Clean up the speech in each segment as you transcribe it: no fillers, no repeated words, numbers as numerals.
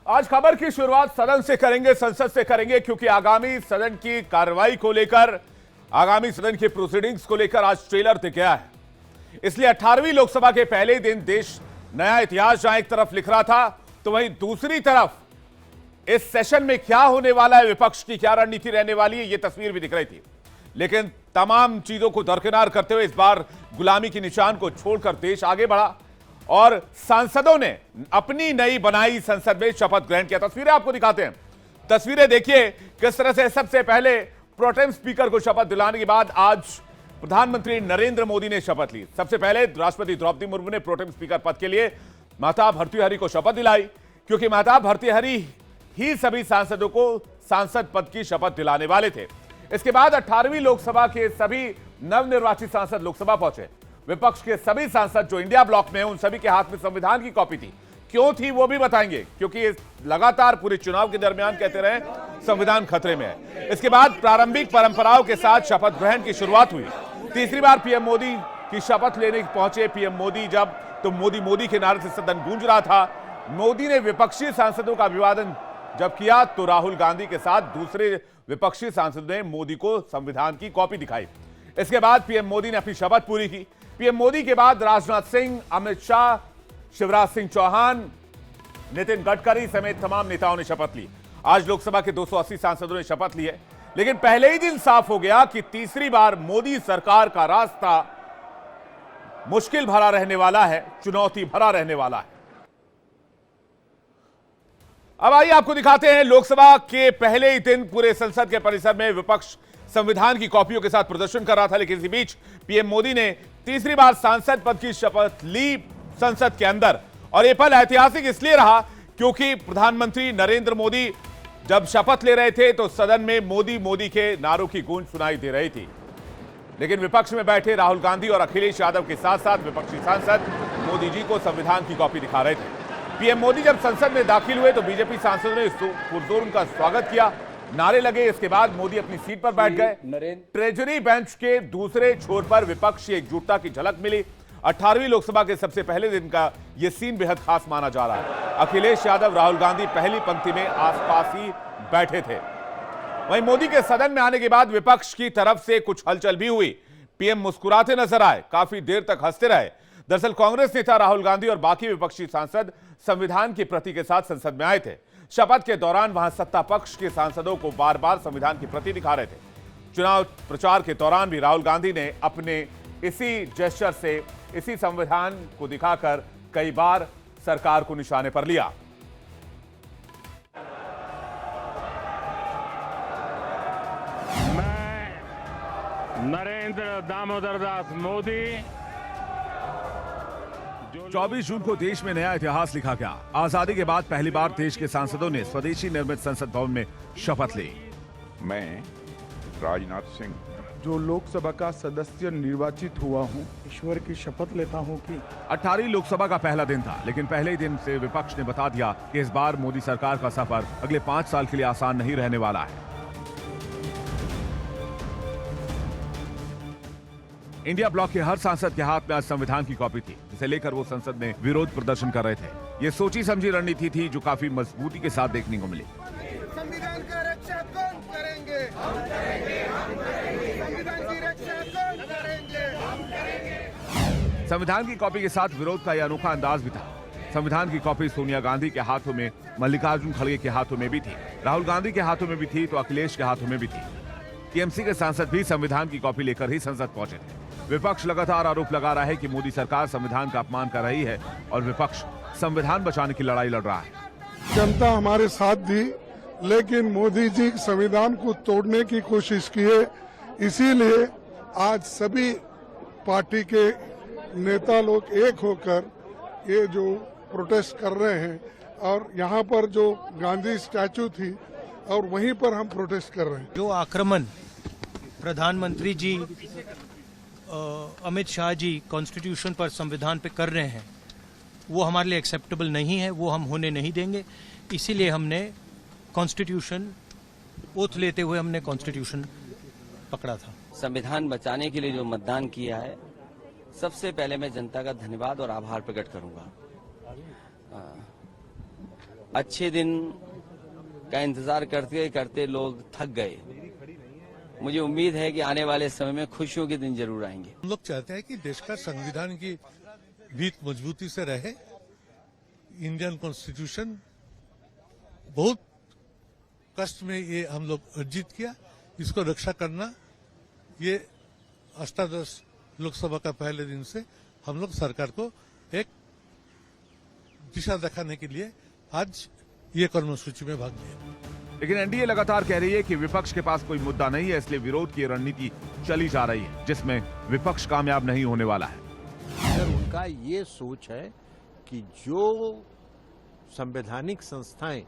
आज खबर की शुरुआत सदन से करेंगे, संसद से करेंगे, क्योंकि आगामी सदन की कार्रवाई को लेकर, आगामी सदन की प्रोसीडिंग्स को लेकर आज ट्रेलर तय किया है। इसलिए 18वीं लोकसभा के पहले दिन देश नया इतिहास जहां एक तरफ लिख रहा था, तो वहीं दूसरी तरफ इस सेशन में क्या होने वाला है, विपक्ष की क्या रणनीति रहने वाली है, यह तस्वीर भी दिख रही थी। लेकिन तमाम चीजों को दरकिनार करते हुए इस बार गुलामी की निशान को छोड़कर देश आगे बढ़ा और सांसदों ने अपनी नई बनाई संसद में शपथ ग्रहण किया। तस्वीरें आपको दिखाते हैं, तस्वीरें देखिए किस तरह से। सबसे पहले प्रोटेम स्पीकर को शपथ दिलाने के बाद आज प्रधानमंत्री नरेंद्र मोदी ने शपथ ली। सबसे पहले राष्ट्रपति द्रौपदी मुर्मू ने प्रोटेम स्पीकर पद के लिए माता भर्तृहरि को शपथ दिलाई, क्योंकि माता भर्तृहरि ही सभी सांसदों को सांसद पद की शपथ दिलाने वाले थे। इसके बाद 18वीं लोकसभा के सभी नवनिर्वाचित सांसद लोकसभा पहुंचे। विपक्ष के सभी सांसद जो इंडिया ब्लॉक में हैं, उन सभी के हाथ में संविधान की कॉपी थी। क्यों थी वो भी बताएंगे, क्योंकि लगातार पूरे चुनाव के दरमियान कहते रहे संविधान खतरे में है। इसके बाद प्रारंभिक परंपराओं के साथ शपथ ग्रहण की शुरुआत हुई। तीसरी बार पीएम मोदी की शपथ लेने पहुंचे पीएम मोदी, जब तो मोदी के नारे से सदन गूंज रहा था। मोदी ने विपक्षी सांसदों का अभिवादन जब किया, तो राहुल गांधी के साथ दूसरे विपक्षी सांसदों ने मोदी को संविधान की कॉपी दिखाई। इसके बाद पीएम मोदी ने अपनी शपथ पूरी की। पीएम मोदी के बाद राजनाथ सिंह, अमित शाह, शिवराज सिंह चौहान, नितिन गडकरी समेत तमाम नेताओं ने शपथ ली। आज लोकसभा के 280 सांसदों ने शपथ ली है। लेकिन पहले ही दिन साफ हो गया कि तीसरी बार मोदी सरकार का रास्ता मुश्किल भरा रहने वाला है, चुनौती भरा रहने वाला है। अब आइए आपको दिखाते हैं, लोकसभा के पहले ही दिन पूरे संसद के परिसर में विपक्ष संविधान की कॉपियों के साथ प्रदर्शन कर रहा था। लेकिन इसी बीच पीएम मोदी ने तीसरी बार सांसद पद की शपथ ली संसद के अंदर। और यह पल ऐतिहासिक इसलिए रहा क्योंकि प्रधानमंत्री नरेंद्र मोदी जब शपथ ले रहे थे तो सदन में मोदी के नारों की गूंज सुनाई दे रही थी। लेकिन विपक्ष में बैठे राहुल गांधी और अखिलेश यादव के साथ साथ विपक्षी सांसद मोदी जी को संविधान की कॉपी दिखा रहे थे। पीएम मोदी जब संसद में दाखिल हुए तो बीजेपी सांसदों ने पुरजोर उनका स्वागत किया, नारे लगे। इसके बाद मोदी अपनी सीट पर बैठ गए। ट्रेजरी बेंच के दूसरे छोर पर विपक्ष की एकजुटता की झलक मिली। 18वीं लोकसभा के सबसे पहले दिन का यह सीन बेहद खास माना जा रहा है। अखिलेश यादव, राहुल गांधी पहली पंक्ति में आसपास ही बैठे थे। वहीं मोदी के सदन में आने के बाद विपक्ष की तरफ से कुछ हलचल भी हुई। पीएम मुस्कुराते नजर आए, काफी देर तक हंसते रहे। दरअसल कांग्रेस नेता राहुल गांधी और बाकी विपक्षी सांसद संविधान की प्रति के साथ संसद में आए थे। शपथ के दौरान वहां सत्ता पक्ष के सांसदों को बार बार संविधान की प्रति दिखा रहे थे। चुनाव प्रचार के दौरान भी राहुल गांधी ने अपने इसी जेस्चर से, इसी संविधान को दिखाकर कई बार सरकार को निशाने पर लिया। मैं नरेंद्र दामोदर दास मोदी 24 जून को देश में नया इतिहास लिखा गया। आजादी के बाद पहली बार देश के सांसदों ने स्वदेशी निर्मित संसद भवन में शपथ ली। मैं राजनाथ सिंह जो लोकसभा का सदस्य निर्वाचित हुआ हूं, ईश्वर की शपथ लेता हूं कि 18वीं लोकसभा का पहला दिन था, लेकिन पहले ही दिन से विपक्ष ने बता दिया कि इस बार मोदी सरकार का सफर अगले 5 साल के लिए आसान नहीं रहने वाला है। इंडिया ब्लॉक के हर सांसद के हाथ में आज संविधान की कॉपी थी, जिसे लेकर वो संसद में विरोध प्रदर्शन कर रहे थे। ये सोची समझी रणनीति थी जो काफी मजबूती के साथ देखने को मिली। संविधान का रक्षा कौन करेंगे? हम करेंगे, हम करेंगे। संविधान की रक्षा कौन करेंगे? हम करेंगे। संविधान की कॉपी के साथ विरोध का यह अनोखा अंदाज भी था। संविधान की कॉपी सोनिया गांधी के हाथों में, मल्लिकार्जुन खड़गे के हाथों में भी थी, राहुल गांधी के हाथों में भी थी, तो अखिलेश के हाथों में भी थी। टीएमसी के सांसद भी संविधान की कॉपी लेकर ही संसद पहुंचे थे। विपक्ष लगातार आरोप लगा रहा है कि मोदी सरकार संविधान का अपमान कर रही है और विपक्ष संविधान बचाने की लड़ाई लड़ रहा है। जनता हमारे साथ दी, लेकिन मोदी जी संविधान को तोड़ने की कोशिश किए। इसीलिए आज सभी पार्टी के नेता लोग एक होकर ये जो प्रोटेस्ट कर रहे हैं, और यहाँ पर जो गांधी स्टैचू थी और वहीं पर हम प्रोटेस्ट कर रहे हैं। जो आक्रमण प्रधानमंत्री जी, अमित शाह जी कॉन्स्टिट्यूशन पर, संविधान पे कर रहे हैं, वो हमारे लिए एक्सेप्टेबल नहीं है, वो हम होने नहीं देंगे। इसीलिए हमने कॉन्स्टिट्यूशन, ओथ लेते हुए हमने कॉन्स्टिट्यूशन पकड़ा था। संविधान बचाने के लिए जो मतदान किया है, सबसे पहले मैं जनता का धन्यवाद और आभार प्रकट करूंगा। अच्छे दिन का इंतजार करते करते लोग थक गए। मुझे उम्मीद है कि आने वाले समय में खुशियों के दिन जरूर आएंगे। हम लोग चाहते हैं कि देश का संविधान की भीत मजबूती से रहे। इंडियन कॉन्स्टिट्यूशन बहुत कष्ट में ये हम लोग अर्जित किया, इसको रक्षा करना ये अष्टादश लोकसभा का पहले दिन से हम लोग सरकार को एक दिशा दिखाने के लिए आज ये कर्मसूची में भाग लिया। लेकिन एनडीए लगातार कह रही है कि विपक्ष के पास कोई मुद्दा नहीं है, इसलिए विरोध की रणनीति चली जा रही है, जिसमें विपक्ष कामयाब नहीं होने वाला है। अगर उनका ये सोच है कि जो संवैधानिक संस्थाएं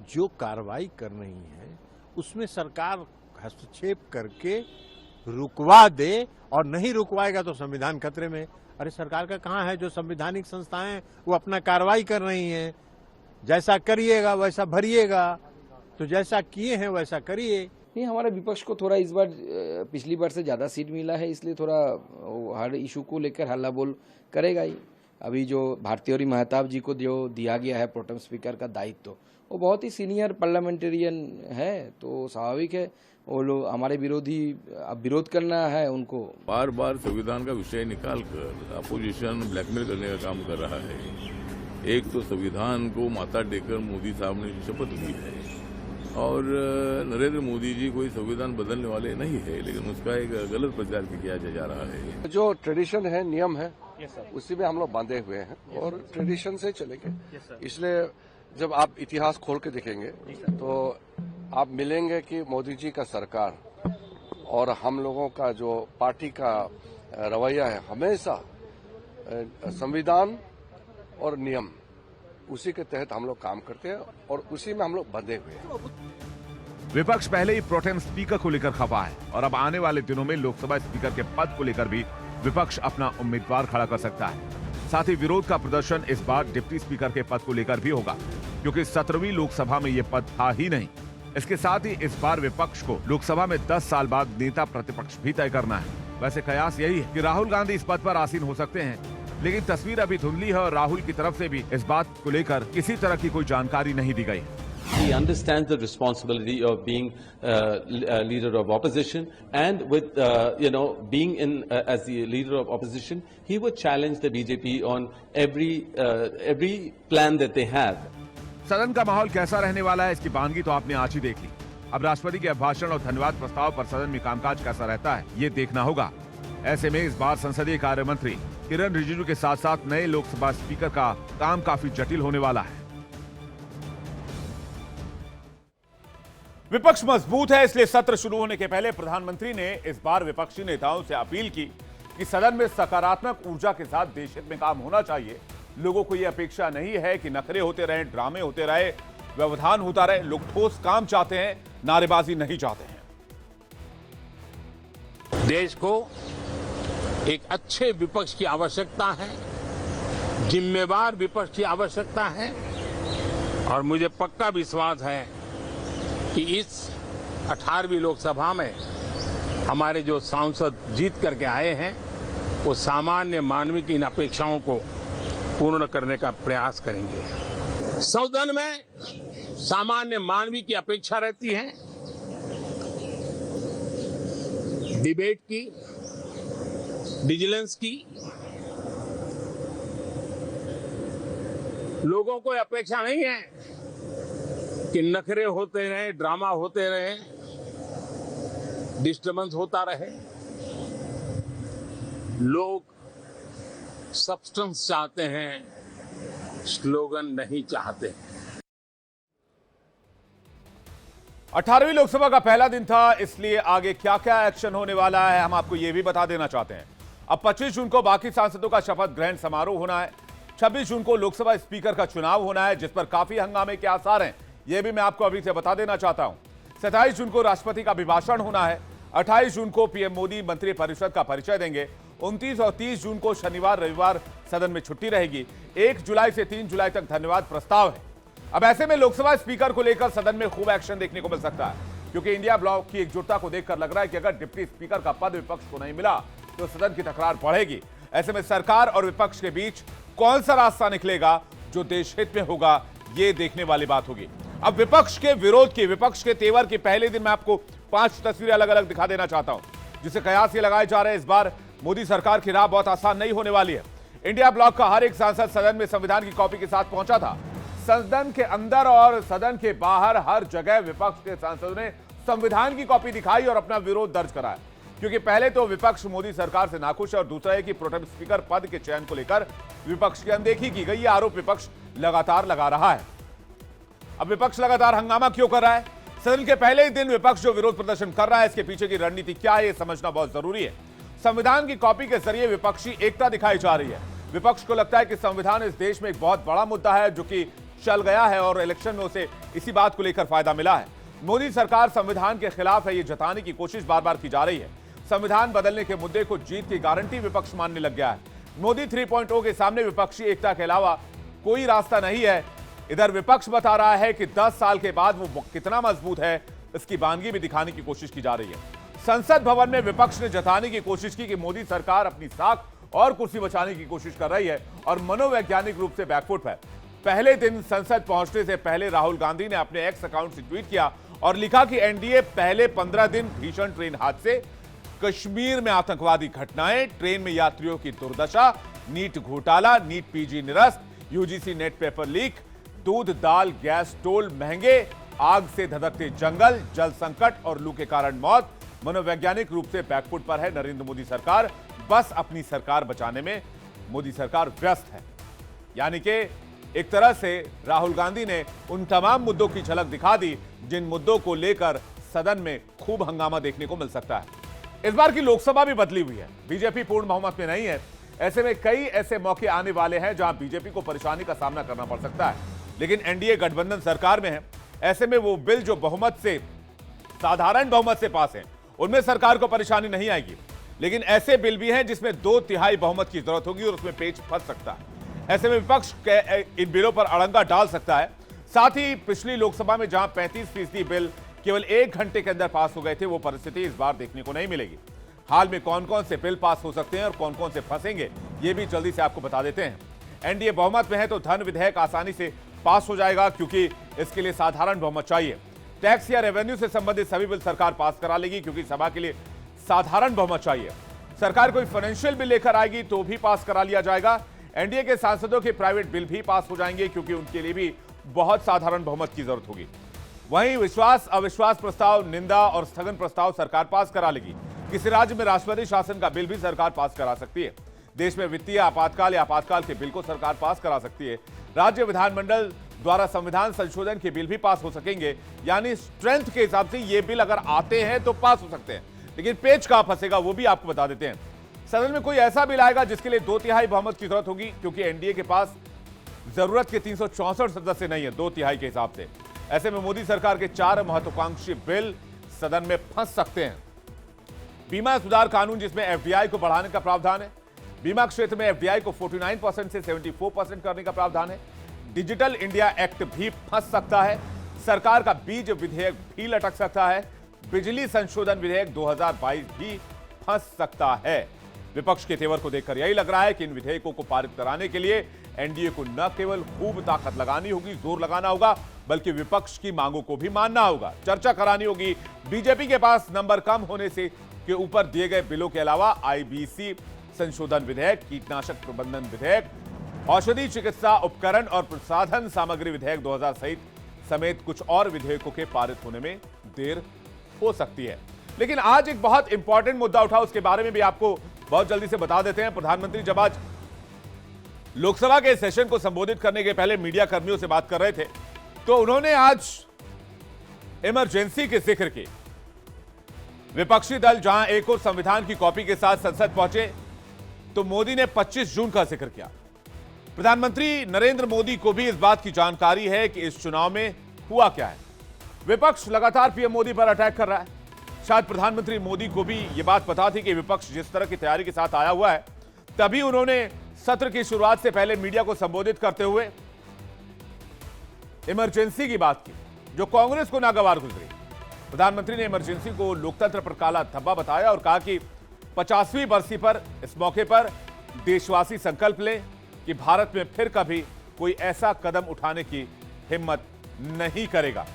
जो कार्रवाई कर रही हैं उसमें सरकार हस्तक्षेप करके रुकवा दे, और नहीं रुकवाएगा तो संविधान खतरे में। अरे सरकार का कहाँ है? जो संवैधानिक संस्थाएं वो अपना कार्रवाई कर रही हैं, जैसा करिएगा वैसा भरिएगा, तो जैसा किए हैं वैसा करिए। नहीं, हमारे विपक्ष को थोड़ा इस बार पिछली बार से ज्यादा सीट मिला है, इसलिए थोड़ा हर इशू को लेकर हल्ला बोल करेगा ही। अभी जो भारतीय महताब जी को जो दिया गया है प्रोटेम स्पीकर का दायित्व, वो बहुत ही सीनियर पार्लियामेंटेरियन है, तो स्वाभाविक है वो लोग हमारे विरोधी, अब विरोध करना है उनको। बार बार संविधान का विषय निकाल कर अपोजिशन ब्लैकमेल करने का काम कर रहा है। एक तो संविधान को माथा टेकर मोदी साहब ने शपथ ली है, और नरेंद्र मोदी जी कोई संविधान बदलने वाले नहीं है, लेकिन उसका एक गलत प्रचार किया जा रहा है। जो ट्रेडिशन है, नियम है, उसी में हम लोग बांधे हुए हैं और ट्रेडिशन से चलेंगे। इसलिए जब आप इतिहास खोल के देखेंगे तो आप मिलेंगे कि मोदी जी का सरकार और हम लोगों का जो पार्टी का रवैया है, हमेशा संविधान और नियम उसी के तहत हम लोग काम करते हैं और उसी में हम लोग बंधे हुए हैं। विपक्ष पहले ही प्रोटेम स्पीकर को लेकर खफा है, और अब आने वाले दिनों में लोकसभा स्पीकर के पद को लेकर भी विपक्ष अपना उम्मीदवार खड़ा कर सकता है। साथ ही विरोध का प्रदर्शन इस बार डिप्टी स्पीकर के पद को लेकर भी होगा, क्योंकि 17वीं लोकसभा में ये पद था ही नहीं। इसके साथ ही इस बार विपक्ष को लोकसभा में 10 साल बाद नेता प्रतिपक्ष भी तय करना है। वैसे कयास यही है कि राहुल गांधी इस पद पर आसीन हो सकते हैं, लेकिन तस्वीर अभी धुंधली है और राहुल की तरफ से भी इस बात को लेकर किसी तरह की कोई जानकारी नहीं दी गई है। He understands the responsibility of being a leader of opposition, and with being in as the leader of opposition, he would challenge the BJP on every plan that they have. सदन का माहौल कैसा रहने वाला है, इसकी बानगी तो आपने आज ही देख ली। अब राष्ट्रपति के अभिभाषण और धन्यवाद प्रस्ताव पर सदन में कामकाज कैसा रहता है, ये देखना होगा। ऐसे में इस बार संसदीय कार्य मंत्री किरण रिजिजू के साथ साथ नए लोकसभा स्पीकर का काम काफी जटिल होने वाला है। विपक्ष मजबूत है, इसलिए सत्र शुरू होने के पहले प्रधानमंत्री ने इस बार विपक्षी नेताओं से अपील की कि सदन में सकारात्मक ऊर्जा के साथ देश हित में काम होना चाहिए। लोगों को यह अपेक्षा नहीं है कि नखरे होते रहे, ड्रामे होते रहे, व्यवधान होता रहे। लोग ठोस काम चाहते हैं, नारेबाजी नहीं चाहते हैं। देश को एक अच्छे विपक्ष की आवश्यकता है, जिम्मेवार विपक्ष की आवश्यकता है, और मुझे पक्का विश्वास है कि इस 18वीं लोकसभा में हमारे जो सांसद जीत करके आए हैं वो सामान्य मानवीय की इन अपेक्षाओं को पूर्ण करने का प्रयास करेंगे। सदन में सामान्य मानवीय की अपेक्षा रहती है डिबेट की, विजिलेंस की। लोगों को अपेक्षा नहीं है कि नखरे होते रहे, ड्रामा होते रहे, डिस्टर्बेंस होता रहे। लोग सब्सटेंस चाहते हैं, स्लोगन नहीं चाहते। 18वीं लोकसभा का पहला दिन था, इसलिए आगे क्या क्या एक्शन होने वाला है हम आपको यह भी बता देना चाहते हैं। अब 25 जून को बाकी सांसदों का शपथ ग्रहण समारोह होना है। 26 जून को लोकसभा स्पीकर का चुनाव होना है, जिस पर काफी हंगामे के आसार हैं, यह भी मैं आपको अभी से बता देना चाहता हूं। 27 जून को राष्ट्रपति का अभिभाषण होना है। 28 जून को पीएम मोदी मंत्रिपरिषद का परिचय देंगे। 29 और 30 जून को शनिवार रविवार सदन में छुट्टी रहेगी। 1 जुलाई से 3 जुलाई तक धन्यवाद प्रस्ताव है। अब ऐसे में लोकसभा स्पीकर को लेकर सदन में खूब एक्शन देखने को मिल सकता है, क्योंकि इंडिया ब्लॉक की एकजुटता को देखकर लग रहा है कि अगर डिप्टी स्पीकर का पद विपक्ष को नहीं मिला तो सदन की तकरार बढ़ेगी। ऐसे में सरकार और विपक्ष के बीच कौन सा रास्ता निकलेगा जो देश हित में होगा, ये देखने वाली बात होगी। अब विपक्ष के विरोध की, विपक्ष के तेवर के पहले दिन मैं आपको 5 तस्वीरें अलग अलग दिखा देना चाहता हूं, जिसे कयास ये लगाए जा रहे हैं इस बार मोदी सरकार की राह बहुत आसान नहीं होने वाली है। इंडिया ब्लॉक का हर एक सांसद सदन में संविधान की कॉपी के साथ पहुंचा था। सदन के अंदर और सदन के बाहर हर जगह विपक्ष के सांसदों ने संविधान की कॉपी दिखाई और अपना विरोध दर्ज कराया, क्योंकि पहले तो विपक्ष मोदी सरकार से नाखुश है और दूसरा है कि प्रोटेम स्पीकर पद के चयन को लेकर विपक्ष की अनदेखी की गई। यह आरोप विपक्ष लगातार लगा रहा है। अब विपक्ष लगातार हंगामा क्यों कर रहा है? सदन के पहले ही दिन विपक्ष जो विरोध प्रदर्शन कर रहा है, इसके पीछे की रणनीति क्या है, यह समझना बहुत जरूरी है। संविधान की कॉपी के जरिए विपक्षी एकता दिखाई जा रही है। विपक्ष को लगता है कि संविधान इस देश में एक बहुत बड़ा मुद्दा है जो कि चल गया है और इलेक्शन में उसे इसी बात को लेकर फायदा मिला है। मोदी सरकार संविधान के खिलाफ है, ये जताने की कोशिश बार बार की जा रही है। संविधान बदलने के मुद्दे को जीत की गारंटी विपक्ष मानने लग गया है। मोदी 3.0 के सामने विपक्षी एकता के अलावा कोई रास्ता नहीं है। इधर विपक्ष बता रहा है कि 10 साल के बाद वो कितना मजबूत है, इसकी बानगी भी दिखाने की कोशिश की जा रही है। संसद भवन में विपक्ष ने जताने की कोशिश की कि मोदी सरकार अपनी साख और कुर्सी बचाने की कोशिश कर रही है और मनोवैज्ञानिक रूप से बैकफुट है। पहले दिन संसद पहुंचने से पहले राहुल गांधी ने अपने एक्स अकाउंट से ट्वीट किया और लिखा कि एनडीए पहले 15 दिन भीषण ट्रेन हादसे, कश्मीर में आतंकवादी घटनाएं, ट्रेन में यात्रियों की दुर्दशा, नीट घोटाला, नीट पीजी निरस्त, यूजीसी नेट पेपर लीक, दूध दाल गैस टोल महंगे, आग से धधकते जंगल, जल संकट और लू के कारण मौत। मनोवैज्ञानिक रूप से बैकफुट पर है नरेंद्र मोदी सरकार। बस अपनी सरकार बचाने में मोदी सरकार व्यस्त है। यानी कि एक तरह से राहुल गांधी ने उन तमाम मुद्दों की झलक दिखा दी जिन मुद्दों को लेकर सदन में खूब हंगामा देखने को मिल सकता है। इस बार की लोकसभा भी बदली हुई है। बीजेपी पूर्ण बहुमत में नहीं है। ऐसे में कई ऐसे मौके आने वाले हैं जहां बीजेपी को परेशानी का सामना करना पड़ सकता है, लेकिन एनडीए गठबंधन सरकार में है। ऐसे में वो बिल जो बहुमत से, साधारण बहुमत से पास है, उनमें सरकार को परेशानी नहीं आएगी। लेकिन ऐसे बिल भी हैं जिसमें 2/3 बहुमत की जरूरत होगी और उसमें पेच फंस सकता है। ऐसे में विपक्ष इन बिलों पर अड़ंगा डाल सकता है। साथ ही पिछली लोकसभा में जहां 35% बिल केवल 1 घंटे के अंदर पास हो गए थे, वो परिस्थिति इस बार देखने को नहीं मिलेगी। हाल में कौन कौन से बिल पास हो सकते हैं और कौन कौन से फंसेंगे, ये भी जल्दी से आपको बता देते हैं। एनडीए बहुमत में है तो धन विधेयक आसानी से पास हो जाएगा, क्योंकि इसके लिए साधारण बहुमत चाहिए। टैक्स या रेवेन्यू से संबंधित सभी बिल सरकार पास करा लेगी, क्योंकि सभा के लिए साधारण बहुमत चाहिए। सरकार कोई फाइनेंशियल बिल लेकर आएगी तो भी पास करा लिया जाएगा। एनडीए के सांसदों के प्राइवेट बिल भी पास हो जाएंगे, क्योंकि उनके लिए भी बहुत साधारण बहुमत की जरूरत होगी। वहीं विश्वास अविश्वास प्रस्ताव, निंदा और स्थगन प्रस्ताव सरकार पास करा लेगी। किसी राज्य में राष्ट्रपति शासन का बिल भी सरकार पास करा सकती है। देश में वित्तीय आपातकाल या आपातकाल के बिल को सरकार पास करा सकती है। राज्य विधानमंडल द्वारा संविधान संशोधन के बिल भी पास हो सकेंगे। यानी स्ट्रेंथ के हिसाब से ये बिल अगर आते हैं तो पास हो सकते हैं, लेकिन पेच कहां फंसेगा वो भी आपको बता देते हैं। सदन में कोई ऐसा बिल आएगा जिसके लिए 2/3 बहुमत की जरूरत होगी, क्योंकि एनडीए के पास जरूरत के 364 सदस्य नहीं है 2/3 के हिसाब से। ऐसे में मोदी सरकार के 4 महत्वाकांक्षी बिल सदन में फंस सकते हैं। बीमा सुधार कानून, जिसमें एफडीआई को बढ़ाने का प्रावधान है। बीमा क्षेत्र में एफडीआई को 49% से 74% करने का प्रावधान है। डिजिटल इंडिया एक्ट भी फंस सकता है। सरकार का बीज विधेयक भी लटक सकता है। बिजली संशोधन विधेयक 2022 भी फंस सकता है। विपक्ष के तेवर को देखकर यही लग रहा है कि इन विधेयकों को पारित कराने के लिए एनडीए को न केवल खूब ताकत लगानी होगी, जोर लगाना होगा, बल्कि विपक्ष की मांगों को भी मानना होगा, चर्चा करानी होगी। बीजेपी के पास नंबर कम होने से के ऊपर दिए गए बिलों के अलावा आईबीसी संशोधन विधेयक, कीटनाशक प्रबंधन विधेयक, औषधि चिकित्सा उपकरण और प्रसाधन सामग्री विधेयक 2000 समेत कुछ और विधेयकों के पारित होने में देर हो सकती है। लेकिन आज एक बहुत इंपॉर्टेंट मुद्दा उठा, उसके बारे में भी आपको बहुत जल्दी से बता देते हैं। प्रधानमंत्री जब आज लोकसभा के सेशन को संबोधित करने के पहले मीडिया कर्मियों से बात कर रहे थे, तो उन्होंने आज इमरजेंसी के जिक्र की। विपक्षी दल जहां एक और संविधान की कॉपी के साथ संसद पहुंचे, तो मोदी ने 25 जून का जिक्र किया। प्रधानमंत्री नरेंद्र मोदी को भी इस बात की जानकारी है कि इस चुनाव में हुआ क्या है। विपक्ष लगातार पीएम मोदी पर अटैक कर रहा है। शायद प्रधानमंत्री मोदी को भी यह बात पता थी कि विपक्ष जिस तरह की तैयारी के साथ आया हुआ है, तभी उन्होंने सत्र की शुरुआत से पहले मीडिया को संबोधित करते हुए इमरजेंसी की बात की, जो कांग्रेस को नागवार गुजरी। प्रधानमंत्री ने इमरजेंसी को लोकतंत्र पर काला धब्बा बताया और कहा कि 50वीं बरसी पर इस मौके पर देशवासी संकल्प लें कि भारत में फिर कभी कोई ऐसा कदम उठाने की हिम्मत नहीं करेगा।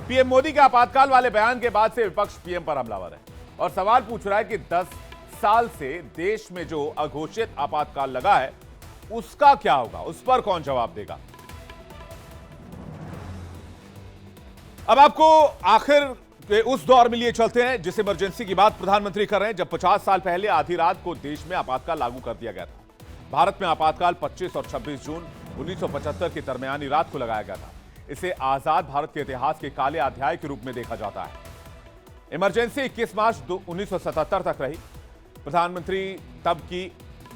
पीएम मोदी के आपातकाल वाले बयान के बाद से विपक्ष पीएम पर हमलावर है और सवाल पूछ रहा है कि 10 साल से देश में जो अघोषित आपातकाल लगा है उसका क्या होगा, उस पर कौन जवाब देगा। अब आपको आखिर के उस दौर में लिए चलते हैं जिस इमरजेंसी की बात प्रधानमंत्री कर रहे हैं, जब 50 साल पहले आधी रात को देश में आपातकाल लागू कर दिया गया था। भारत में आपातकाल 25 और 26 जून 1975 की दरमियानी रात को लगाया गया था। इसे आजाद भारत के इतिहास के काले अध्याय के रूप में देखा जाता है। इमरजेंसी 21 मार्च 1977 तक रही। प्रधानमंत्री तब की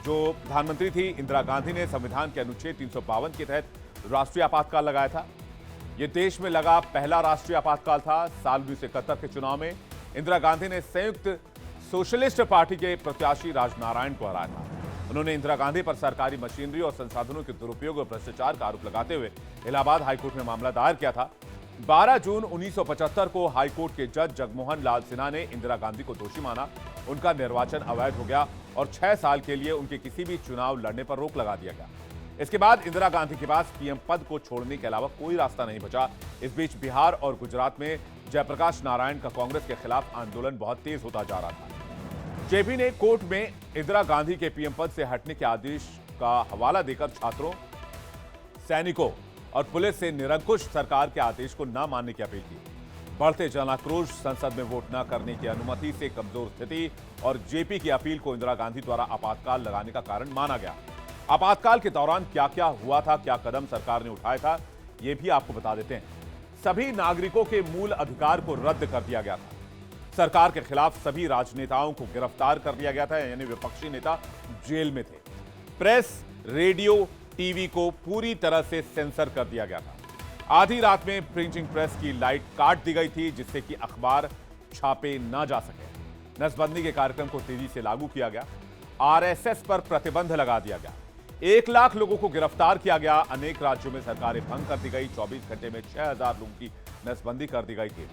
जो प्रधानमंत्री थी इंदिरा गांधी ने संविधान के अनुच्छेद 352 के तहत राष्ट्रीय आपातकाल लगाया था। यह देश में लगा पहला राष्ट्रीय आपातकाल था। साल 1971 के चुनाव में इंदिरा गांधी ने संयुक्त सोशलिस्ट पार्टी के प्रत्याशी राजनारायण को हराया था। उन्होंने इंदिरा गांधी पर सरकारी मशीनरी और संसाधनों के दुरुपयोग और भ्रष्टाचार का आरोप लगाते हुए इलाहाबाद हाईकोर्ट में मामला दायर किया था। 12 जून 1975 को हाईकोर्ट के जज जगमोहन लाल सिन्हा ने इंदिरा गांधी को दोषी माना। उनका निर्वाचन अवैध हो गया और 6 साल के लिए उनके किसी भी चुनाव लड़ने पर रोक लगा दिया गया। इसके बाद इंदिरा गांधी के पास पीएम पद को छोड़ने के अलावा कोई रास्ता नहीं बचा। इस बीच बिहार और गुजरात में जयप्रकाश नारायण का कांग्रेस के खिलाफ आंदोलन बहुत तेज होता जा रहा था। जेपी ने कोर्ट में इंदिरा गांधी के पीएम पद से हटने के आदेश का हवाला देकर छात्रों, सैनिकों और पुलिस से निरंकुश सरकार के आदेश को न मानने की अपील की। बढ़ते जनाक्रोश, संसद में वोट न करने की अनुमति से कमजोर स्थिति और जेपी की अपील को इंदिरा गांधी द्वारा आपातकाल लगाने का कारण माना गया। आपातकाल के दौरान क्या क्या हुआ था, क्या कदम सरकार ने उठाया था, यह भी आपको बता देते हैं। सभी नागरिकों के मूल अधिकार को रद्द कर दिया गया था। सरकार के खिलाफ सभी राजनेताओं को गिरफ्तार कर लिया गया था, यानी विपक्षी नेता जेल में थे। प्रेस, रेडियो, टीवी को पूरी तरह से सेंसर कर दिया गया था। आधी रात में प्रिंटिंग प्रेस की लाइट काट दी गई थी जिससे कि अखबार छापे ना जा सके। नसबंदी के कार्यक्रम को तेजी से लागू किया गया। आरएसएस पर प्रतिबंध लगा दिया गया। 1 लाख लोगों को गिरफ्तार किया गया। अनेक राज्यों में सरकारें भंग कर दी गई। 24 घंटे में 6000 लोगों की नसबंदी कर दी गई थी।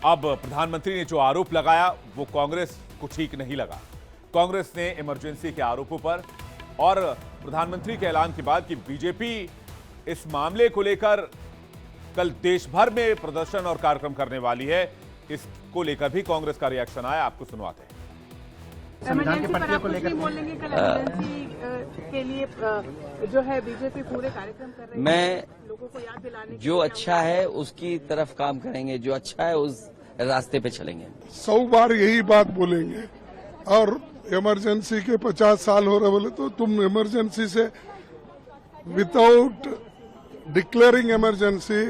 अब प्रधानमंत्री ने जो आरोप लगाया वो कांग्रेस को ठीक नहीं लगा। कांग्रेस ने इमरजेंसी के आरोपों पर और प्रधानमंत्री के ऐलान के बाद कि बीजेपी इस मामले को लेकर कल देश भर में प्रदर्शन और कार्यक्रम करने वाली है, इसको लेकर भी कांग्रेस का रिएक्शन आया। आपको सुनवाते हैं। संविधान के पट्टे को लेकर बोलेंगे कल इमरजेंसी के लिए जो है बीजेपी पूरे कार्यक्रम कर रही है। मैं लोगों को याद दिलाने जो अच्छा है उसकी तरफ काम करेंगे, जो अच्छा है उस रास्ते पे चलेंगे। 100 बार यही बात बोलेंगे और इमरजेंसी के 50 साल हो रहे बोले तो तुम इमरजेंसी से without declaring emergency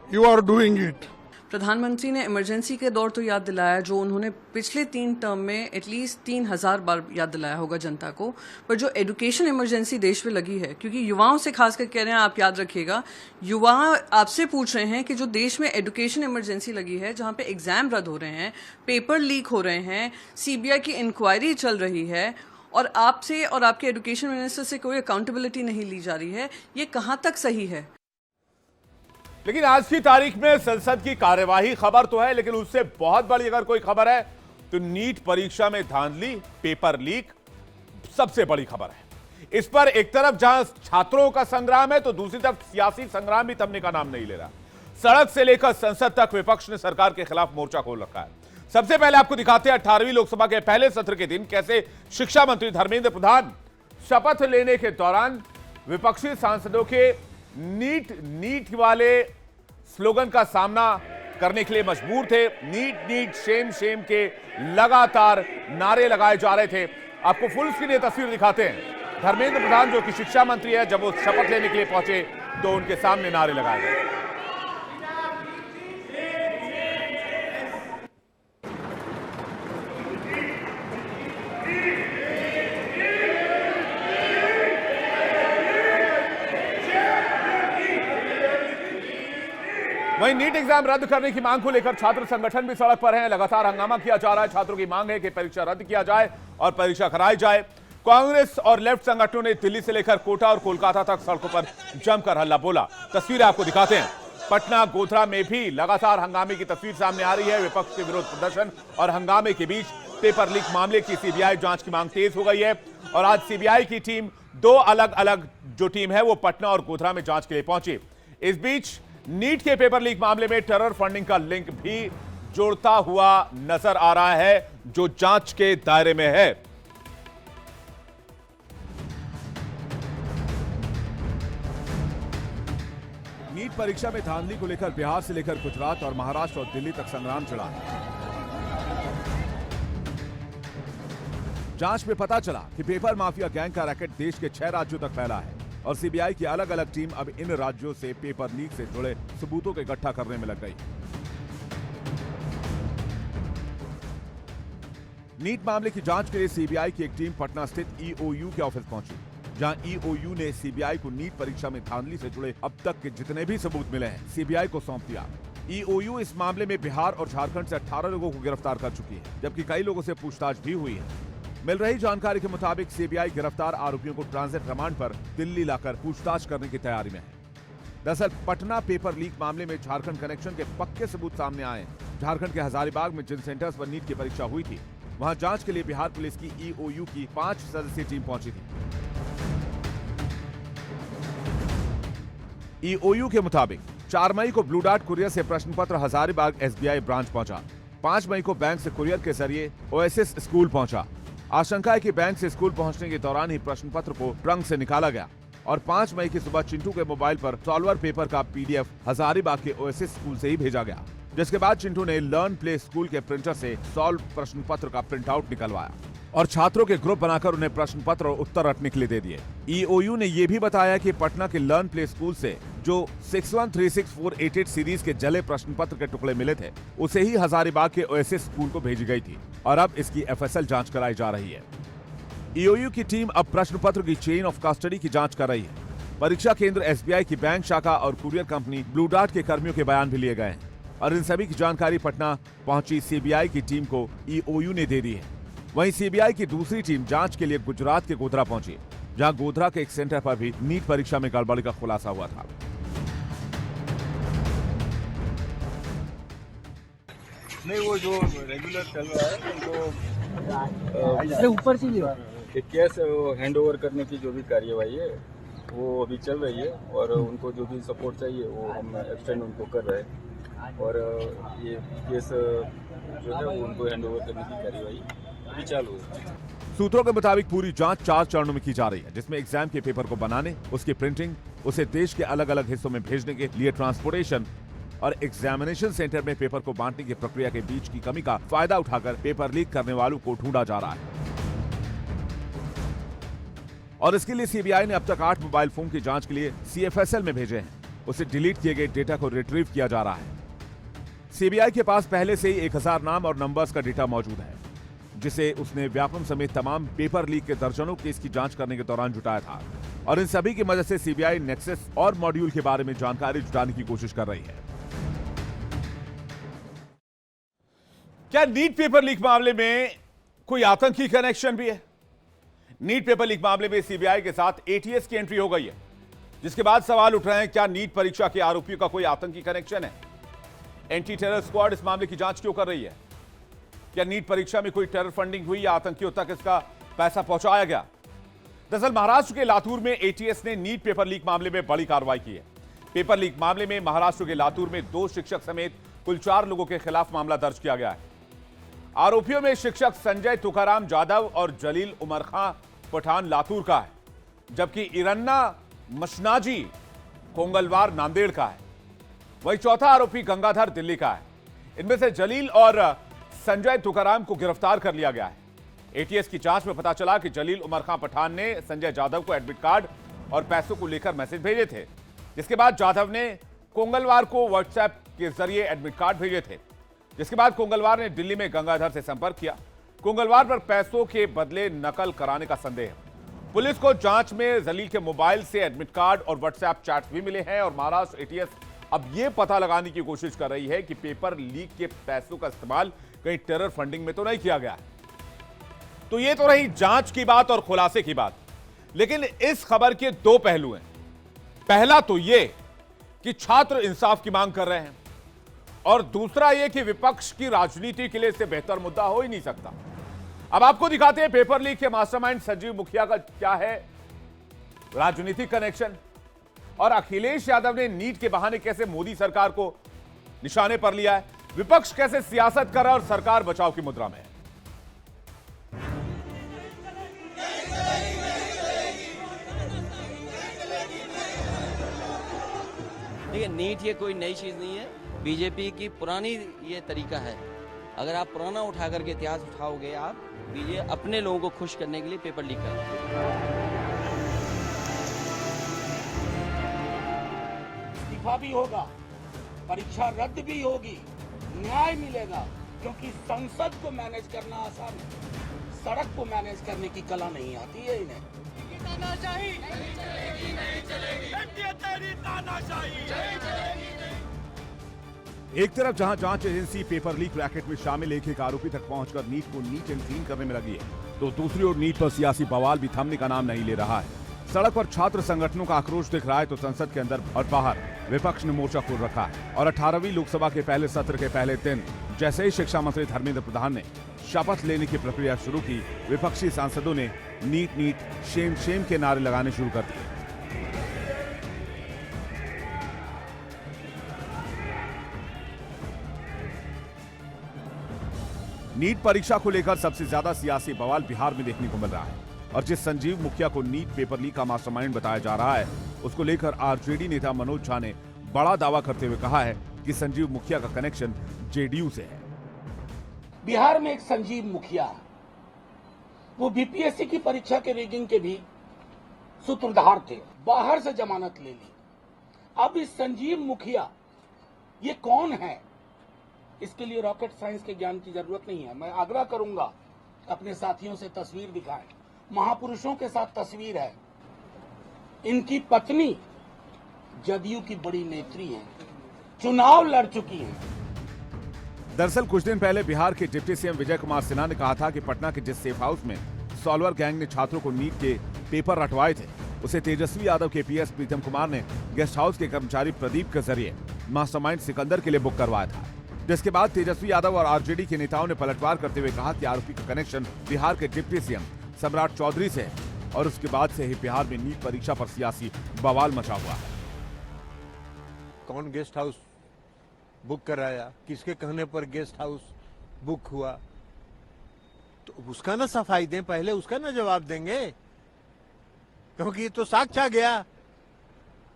you are doing it. प्रधानमंत्री ने इमरजेंसी के दौर तो याद दिलाया जो उन्होंने पिछले 3 टर्म में एटलीस्ट 3000 बार याद दिलाया होगा जनता को। पर जो एजुकेशन इमरजेंसी देश में लगी है, क्योंकि युवाओं से खासकर कह रहे हैं, आप याद रखिएगा, युवा आपसे पूछ रहे हैं कि जो देश में एजुकेशन इमरजेंसी लगी है, जहां पे एग्जाम रद्द हो रहे हैं, पेपर लीक हो रहे हैं, सीबीआई की इंक्वायरी चल रही है और आपसे और आपके एजुकेशन मिनिस्टर से कोई अकाउंटेबिलिटी नहीं ली जा रही है, ये कहां तक सही है? लेकिन आज की तारीख में संसद की कार्यवाही खबर तो है, लेकिन उससे बहुत बड़ी अगर कोई खबर है तो नीट परीक्षा में धांधली, पेपर लीक सबसे बड़ी खबर है। इस पर एक तरफ जहां छात्रों का संग्राम है तो दूसरी तरफ सियासी संग्राम भी थमने का नाम नहीं ले रहा। सड़क से लेकर संसद तक विपक्ष ने सरकार के खिलाफ मोर्चा खोल रखा है। सबसे पहले आपको दिखाते हैं 18वीं लोकसभा के पहले सत्र के दिन कैसे शिक्षा मंत्री धर्मेंद्र प्रधान शपथ लेने के दौरान विपक्षी सांसदों के नीट वाले स्लोगन का सामना करने के लिए मजबूर थे। नीट नीट शेम शेम के लगातार नारे लगाए जा रहे थे। आपको फुल स्क्रीन तस्वीर दिखाते हैं। धर्मेंद्र प्रधान जो कि शिक्षा मंत्री है, जब वो शपथ लेने के लिए पहुंचे तो उनके सामने नारे लगाए गए। वहीं नीट एग्जाम रद्द करने की मांग को लेकर छात्र संगठन भी सड़क पर हैं। लगातार हंगामा किया जा रहा है। छात्रों की मांग है कि परीक्षा रद्द किया जाए और परीक्षा कराई जाए। कांग्रेस और लेफ्ट संगठनों ने दिल्ली से लेकर कोटा और कोलकाता तक सड़कों पर जमकर हल्ला बोला। तस्वीरें आपको दिखाते हैं। पटना, गोधरा में भी लगातार हंगामे की तस्वीर सामने आ रही है। विपक्ष के विरोध प्रदर्शन और हंगामे के बीच पेपर लीक मामले की सीबीआई जांच की मांग तेज हो गई है और आज सीबीआई की टीम दो अलग अलग जो टीम है वो पटना और गोधरा में जांच के लिए पहुंची। इस बीच नीट के पेपर लीक मामले में टेरर फंडिंग का लिंक भी जोड़ता हुआ नजर आ रहा है, जो जांच के दायरे में है। नीट परीक्षा में धांधली को लेकर बिहार से लेकर गुजरात और महाराष्ट्र और दिल्ली तक संग्राम छिड़ा। जांच में पता चला कि पेपर माफिया गैंग का रैकेट देश के 6 राज्यों तक फैला है और सीबीआई की अलग अलग टीम अब इन राज्यों से पेपर लीक से जुड़े सबूतों के इकट्ठा करने में लग गई। नीट मामले की जांच के लिए सीबीआई की एक टीम पटना स्थित ईओयू के ऑफिस पहुंची, जहां ईओयू ने सीबीआई को नीट परीक्षा में धांधली से जुड़े अब तक के जितने भी सबूत मिले हैं सीबीआई को सौंप दिया। ईओयू इस मामले में बिहार और झारखंड से 18 लोगों को गिरफ्तार कर चुकी है, जबकि कई लोगों से पूछताछ भी हुई है। मिल रही जानकारी के मुताबिक सीबीआई गिरफ्तार आरोपियों को ट्रांजिट रिमांड पर दिल्ली लाकर पूछताछ करने की तैयारी में है। दरअसल पटना पेपर लीक मामले में झारखंड कनेक्शन के पक्के सबूत सामने आए। झारखंड के हजारीबाग में जिन सेंटर्स पर नीट की परीक्षा हुई थी, वहां जांच के लिए बिहार पुलिस की ईओयू की 5 सदस्यीय टीम पहुंची थी। ईओयू के मुताबिक 4 मई को ब्लू डार्ट कुरियर से प्रश्न पत्र हजारीबाग एसबीआई ब्रांच पहुंचा। 5 मई को बैंक से कुरियर के जरिए ओएसएस स्कूल पहुंचा। आशंका है कि बैंक से स्कूल पहुंचने के दौरान ही प्रश्न पत्र को ट्रंक से निकाला गया और 5 मई की सुबह चिंटू के मोबाइल पर सॉल्वर पेपर का पीडीएफ हजारीबाग के ओएसएस स्कूल से ही भेजा गया, जिसके बाद चिंटू ने लर्न प्ले स्कूल के प्रिंटर से सॉल्व प्रश्न पत्र का प्रिंट आउट निकलवाया और छात्रों के ग्रुप बनाकर उन्हें प्रश्न पत्र और उत्तर रटने के लिए दे दिए। ईओयू ने यह भी बताया कि पटना के लर्न प्ले स्कूल से जो 6136-488 सीरीज के जले प्रश्न पत्र के टुकड़े मिले थे, उसे ही हजारीबाग के ओएसएस स्कूल को भेजी गई थी और अब इसकी एफएसएल जांच कराई जा रही है। ईओयू की टीम अब प्रश्न पत्र की चेन ऑफ कस्टडी की जांच कर रही है। परीक्षा केंद्र एसबीआई की बैंक शाखा और कुरियर कंपनी ब्लू डार्ट के कर्मियों के बयान भी लिए गए हैं और इन सभी की जानकारी पटना पहुंची सीबीआई की टीम को ईओयू ने दे दी है। वहीं सीबीआई की दूसरी टीम जांच के लिए गुजरात के गोधरा पहुंची, जहां गोधरा के एक सेंटर पर भी नीट परीक्षा में गड़बड़ी का खुलासा हुआ था। नहीं, वो जो रेगुलर चल रहा है उनको ऊपर से केस हैंड ओवर करने की जो भी कार्यवाही है वो अभी चल रही है और उनको जो भी सपोर्ट चाहिए वो हम एक्सटेंड उनको कर रहे हैं और ये केस जो है वो उनको हैंड ओवर करने की कार्यवाही अभी चालू है। सूत्रों के मुताबिक पूरी जांच 4 चरणों में की जा रही है, जिसमें एग्जाम के पेपर को बनाने, उसकी प्रिंटिंग, उसे देश के अलग अलग हिस्सों में भेजने के लिए ट्रांसपोर्टेशन और एग्जामिनेशन सेंटर में पेपर को बांटने की प्रक्रिया के बीच की कमी का फायदा उठाकर पेपर लीक करने वालों को ढूंढा जा रहा है। और इसके लिए सीबीआई ने अब तक 8 मोबाइल फोन की जांच के लिए सीएफएसएल में भेजे हैं। उसे डिलीट किए गए डेटा को रिट्रीव किया जा रहा है। सीबीआई के पास पहले से ही 1000 नाम और नंबर्स का डेटा मौजूद है, जिसे उसने व्यापम समेत तमाम पेपर लीक के दर्जनों केस की जांच करने के दौरान जुटाया था और इन सभी की मदद से सीबीआई नेक्सस और मॉड्यूल के बारे में जानकारी जुटाने की कोशिश कर रही है। क्या नीट पेपर लीक मामले में कोई आतंकी कनेक्शन भी है? नीट पेपर लीक मामले में सीबीआई के साथ एटीएस की एंट्री हो गई है, जिसके बाद सवाल उठ रहे हैं, क्या नीट परीक्षा के आरोपियों का कोई आतंकी कनेक्शन है? एंटी टेरर स्क्वाड इस मामले की जांच क्यों कर रही है? क्या नीट परीक्षा में कोई टेरर फंडिंग हुई या आतंकियों तक इसका पैसा पहुंचाया गया? दरअसल महाराष्ट्र के लातूर में एटीएस ने नीट पेपर लीक मामले में बड़ी कार्रवाई की है। पेपर लीक मामले में महाराष्ट्र के लातूर में 2 शिक्षक समेत कुल 4 लोगों के खिलाफ मामला दर्ज किया गया है। आरोपियों में शिक्षक संजय तुकाराम जाधव और जलील उमर खां पठान लातूर का है, जबकि इरन्ना मशनाजी कोंगलवार नांदेड़ का है। वहीं चौथा आरोपी गंगाधर दिल्ली का है। इनमें से जलील और संजय तुकाराम को गिरफ्तार कर लिया गया है। एटीएस की जांच में पता चला कि जलील उमर खां पठान ने संजय जाधव को एडमिट कार्ड और पैसों को लेकर मैसेज भेजे थे, जिसके बाद जाधव ने कोंगलवार को व्हाट्सएप के जरिए एडमिट कार्ड भेजे थे, जिसके बाद कोंगलवार ने दिल्ली में गंगाधर से संपर्क किया। कोंगलवार पर पैसों के बदले नकल कराने का संदेह है। पुलिस को जांच में जलील के मोबाइल से एडमिट कार्ड और व्हाट्सएप चैट भी मिले हैं और महाराष्ट्र एटीएस अब यह पता लगाने की कोशिश कर रही है कि पेपर लीक के पैसों का इस्तेमाल कहीं टेरर फंडिंग में तो नहीं किया गया। तो यह तो रही जांच की बात और खुलासे की बात, लेकिन इस खबर के 2 पहलू हैं। पहला तो यह कि छात्र इंसाफ की मांग कर रहे हैं और दूसरा यह कि विपक्ष की राजनीति के लिए इससे बेहतर मुद्दा हो ही नहीं सकता। अब आपको दिखाते हैं पेपर लीक के मास्टरमाइंड संजीव मुखिया का क्या है राजनीतिक कनेक्शन और अखिलेश यादव ने नीट के बहाने कैसे मोदी सरकार को निशाने पर लिया है, विपक्ष कैसे सियासत कर रहा है और सरकार बचाव की मुद्रा में है। देखिए, नीट ये कोई नई चीज नहीं है, बीजेपी की पुरानी ये तरीका है। अगर आप पुराना उठा करके इतिहास उठाओगे, आप बीजेपी अपने लोगों को खुश करने के लिए पेपर लीक करते हैं। इस्तीफा भी होगा, परीक्षा रद्द भी होगी, न्याय मिलेगा, क्योंकि संसद को मैनेज करना आसान है, सड़क को मैनेज करने की कला नहीं आती है इन्हें। एक तरफ जहां जांच एजेंसी पेपर लीक रैकेट में शामिल एक आरोपी तक पहुंचकर नीट को नीट एंड क्लीन करने में लगी है, तो दूसरी ओर नीट पर सियासी बवाल भी थमने का नाम नहीं ले रहा है। सड़क पर छात्र संगठनों का आक्रोश दिख रहा है, तो संसद के अंदर और बाहर विपक्ष ने मोर्चा खोल रखा है। और 18वीं लोकसभा के पहले सत्र के पहले दिन जैसे ही शिक्षा मंत्री धर्मेंद्र प्रधान ने शपथ लेने की प्रक्रिया शुरू की, विपक्षी सांसदों ने नीट नीट शेम शेम के नारे लगाने शुरू कर दिए। नीट परीक्षा को लेकर सबसे ज्यादा सियासी बवाल बिहार में देखने को मिल रहा है, और जिस संजीव मुखिया को नीट पेपर लीक का मास्टरमाइंड बताया जा रहा है, उसको लेकर आरजेडी नेता मनोज झा ने बड़ा दावा करते हुए कहा है कि संजीव मुखिया का कनेक्शन जेडीयू से है। बिहार में एक संजीव मुखिया, वो बीपीएससी की परीक्षा के रिगिंग के भी सूत्रधार थे, बाहर से जमानत ले ली। अब इस संजीव मुखिया ये कौन है, इसके लिए रॉकेट साइंस के ज्ञान की जरूरत नहीं है। मैं आग्रह करूंगा अपने साथियों से तस्वीर दिखाएं, महापुरुषों के साथ तस्वीर है। इनकी पत्नी जदयू की बड़ी नेत्री हैं, चुनाव लड़ चुकी हैं। दरअसल कुछ दिन पहले बिहार के डिप्टी सीएम विजय कुमार सिन्हा ने कहा था कि पटना के जिस सेफ हाउस में सॉल्वर गैंग ने छात्रों को नीट के पेपर रटवाए थे, उसे तेजस्वी यादव के पीएस प्रीतम कुमार ने गेस्ट हाउस के कर्मचारी प्रदीप के जरिए मास्टरमाइंड सिकंदर के लिए बुक करवाया था। जिसके बाद तेजस्वी यादव और आरजेडी के नेताओं ने पलटवार करते हुए कहा कि आरोपी का कनेक्शन बिहार के डिप्टी सीएम सम्राट चौधरी से है, और उसके बाद से ही बिहार में नीट परीक्षा पर सियासी बवाल मचा हुआ है। कौन गेस्ट हाउस बुक कराया, किसके कहने पर गेस्ट हाउस बुक हुआ, तो उसका ना सफाई दें, पहले उसका ना जवाब देंगे, क्योंकि तो साक्ष्य आ गया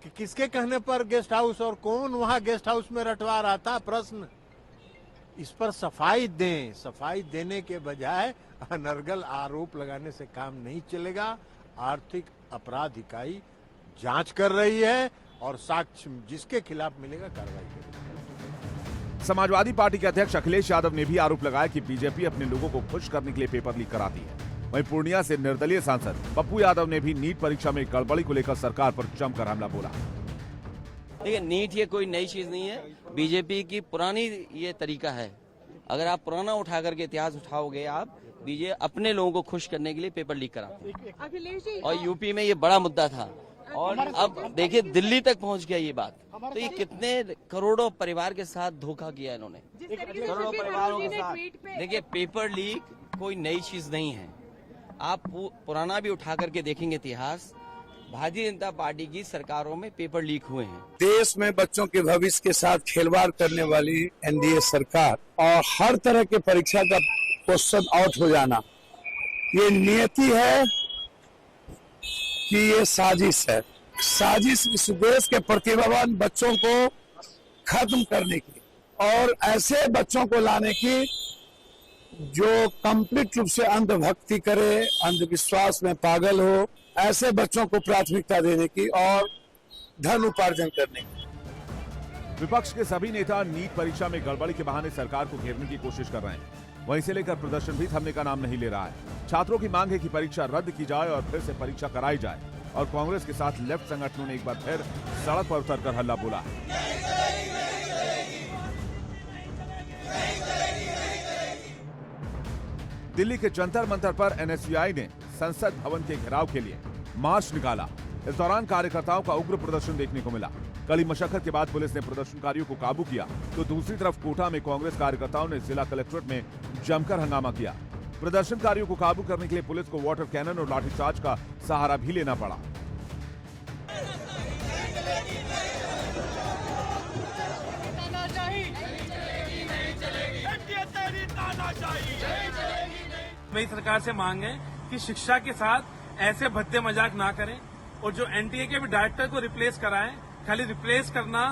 कि किसके कहने पर गेस्ट हाउस और कौन वहां गेस्ट हाउस में रटवा रहा था। प्रश्न इस पर सफाई दें। सफाई देने के बजाय अनर्गल आरोप लगाने से काम नहीं चलेगा। आर्थिक अपराध इकाई जांच कर रही है और साक्ष्य जिसके खिलाफ मिलेगा कार्रवाई करेगी। समाजवादी पार्टी के अध्यक्ष अखिलेश यादव ने भी आरोप लगाया कि बीजेपी अपने लोगों को खुश करने के लिए पेपर लीक कराती है। वहीं पूर्णिया से निर्दलीय सांसद पप्पू यादव ने भी नीट परीक्षा में गड़बड़ी को लेकर सरकार पर जमकर हमला बोला। देखिए, नीट ये कोई नई चीज नहीं है, बीजेपी की पुरानी ये तरीका है। अगर आप पुराना उठा करके इतिहास उठाओगे, आप बीजेपी अपने लोगों को खुश करने के लिए पेपर लीक कराते हैं। और यूपी में ये बड़ा मुद्दा था, और अब देखिए दिल्ली तक पहुंच गया ये बात। तो ये कितने करोड़ों परिवार के साथ धोखा किया इन्होंने, करोड़ों परिवारों के साथ। देखिए, पेपर लीक कोई नई चीज नहीं है। आप पुराना भी उठा करके देखेंगे इतिहास, भारतीय जनता पार्टी की सरकारों में पेपर लीक हुए हैं। देश में बच्चों के भविष्य के साथ खिलवाड़ करने वाली एनडीए सरकार और हर तरह के परीक्षा का क्वेश्चन आउट हो जाना, ये नियति है कि ये साजिश है। साजिश इस देश के प्रतिभावान बच्चों को खत्म करने की और ऐसे बच्चों को लाने की जो कंप्लीट रूप से अंधभक्ति करे, अंधविश्वास में पागल हो, ऐसे बच्चों को प्राथमिकता देने की और धन उपार्जन करने की। विपक्ष के सभी नेता नीट परीक्षा में गड़बड़ी के बहाने सरकार को घेरने की कोशिश कर रहे हैं। वहीं से लेकर प्रदर्शन भी थमने का नाम नहीं ले रहा है। छात्रों की मांग है कि परीक्षा रद्द की जाए और फिर से परीक्षा कराई जाए, और कांग्रेस के साथ लेफ्ट संगठनों ने एक बार फिर सड़क पर उतरकर हल्ला बोला। दिल्ली के जंतर मंतर पर एनएसयूआई ने संसद भवन के घेराव के लिए मार्च निकाला। इस दौरान कार्यकर्ताओं का उग्र प्रदर्शन देखने को मिला। कड़ी मशक्कत के बाद पुलिस ने प्रदर्शनकारियों को काबू किया, तो दूसरी तरफ कोटा में कांग्रेस कार्यकर्ताओं ने जिला कलेक्ट्रेट में जमकर हंगामा किया। प्रदर्शनकारियों को काबू करने के लिए पुलिस को वाटर कैनन और लाठीचार्ज का सहारा भी लेना पड़ा। मेरी सरकार से मांग है कि शिक्षा के साथ ऐसे भद्दे मजाक ना करें और जो एनटीए के भी डायरेक्टर को रिप्लेस कराएं, खाली रिप्लेस करना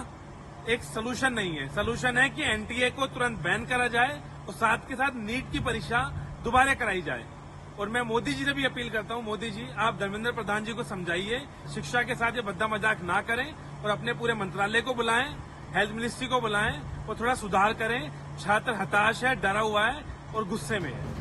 एक सोल्यूशन नहीं है। सोल्यूशन है कि एनटीए को तुरंत बैन करा जाए और साथ के साथ नीट की परीक्षा दोबारा कराई जाए। और मैं मोदी जी से भी अपील करता हूं, मोदी जी आप धर्मेंद्र प्रधान जी को समझाइए, शिक्षा के साथ ये भद्दा मजाक ना करें और अपने पूरे मंत्रालय को बुलाएं, हेल्थ मिनिस्ट्री को बुलाएं और थोड़ा सुधार करें। छात्र हताश है, डरा हुआ है और गुस्से में है।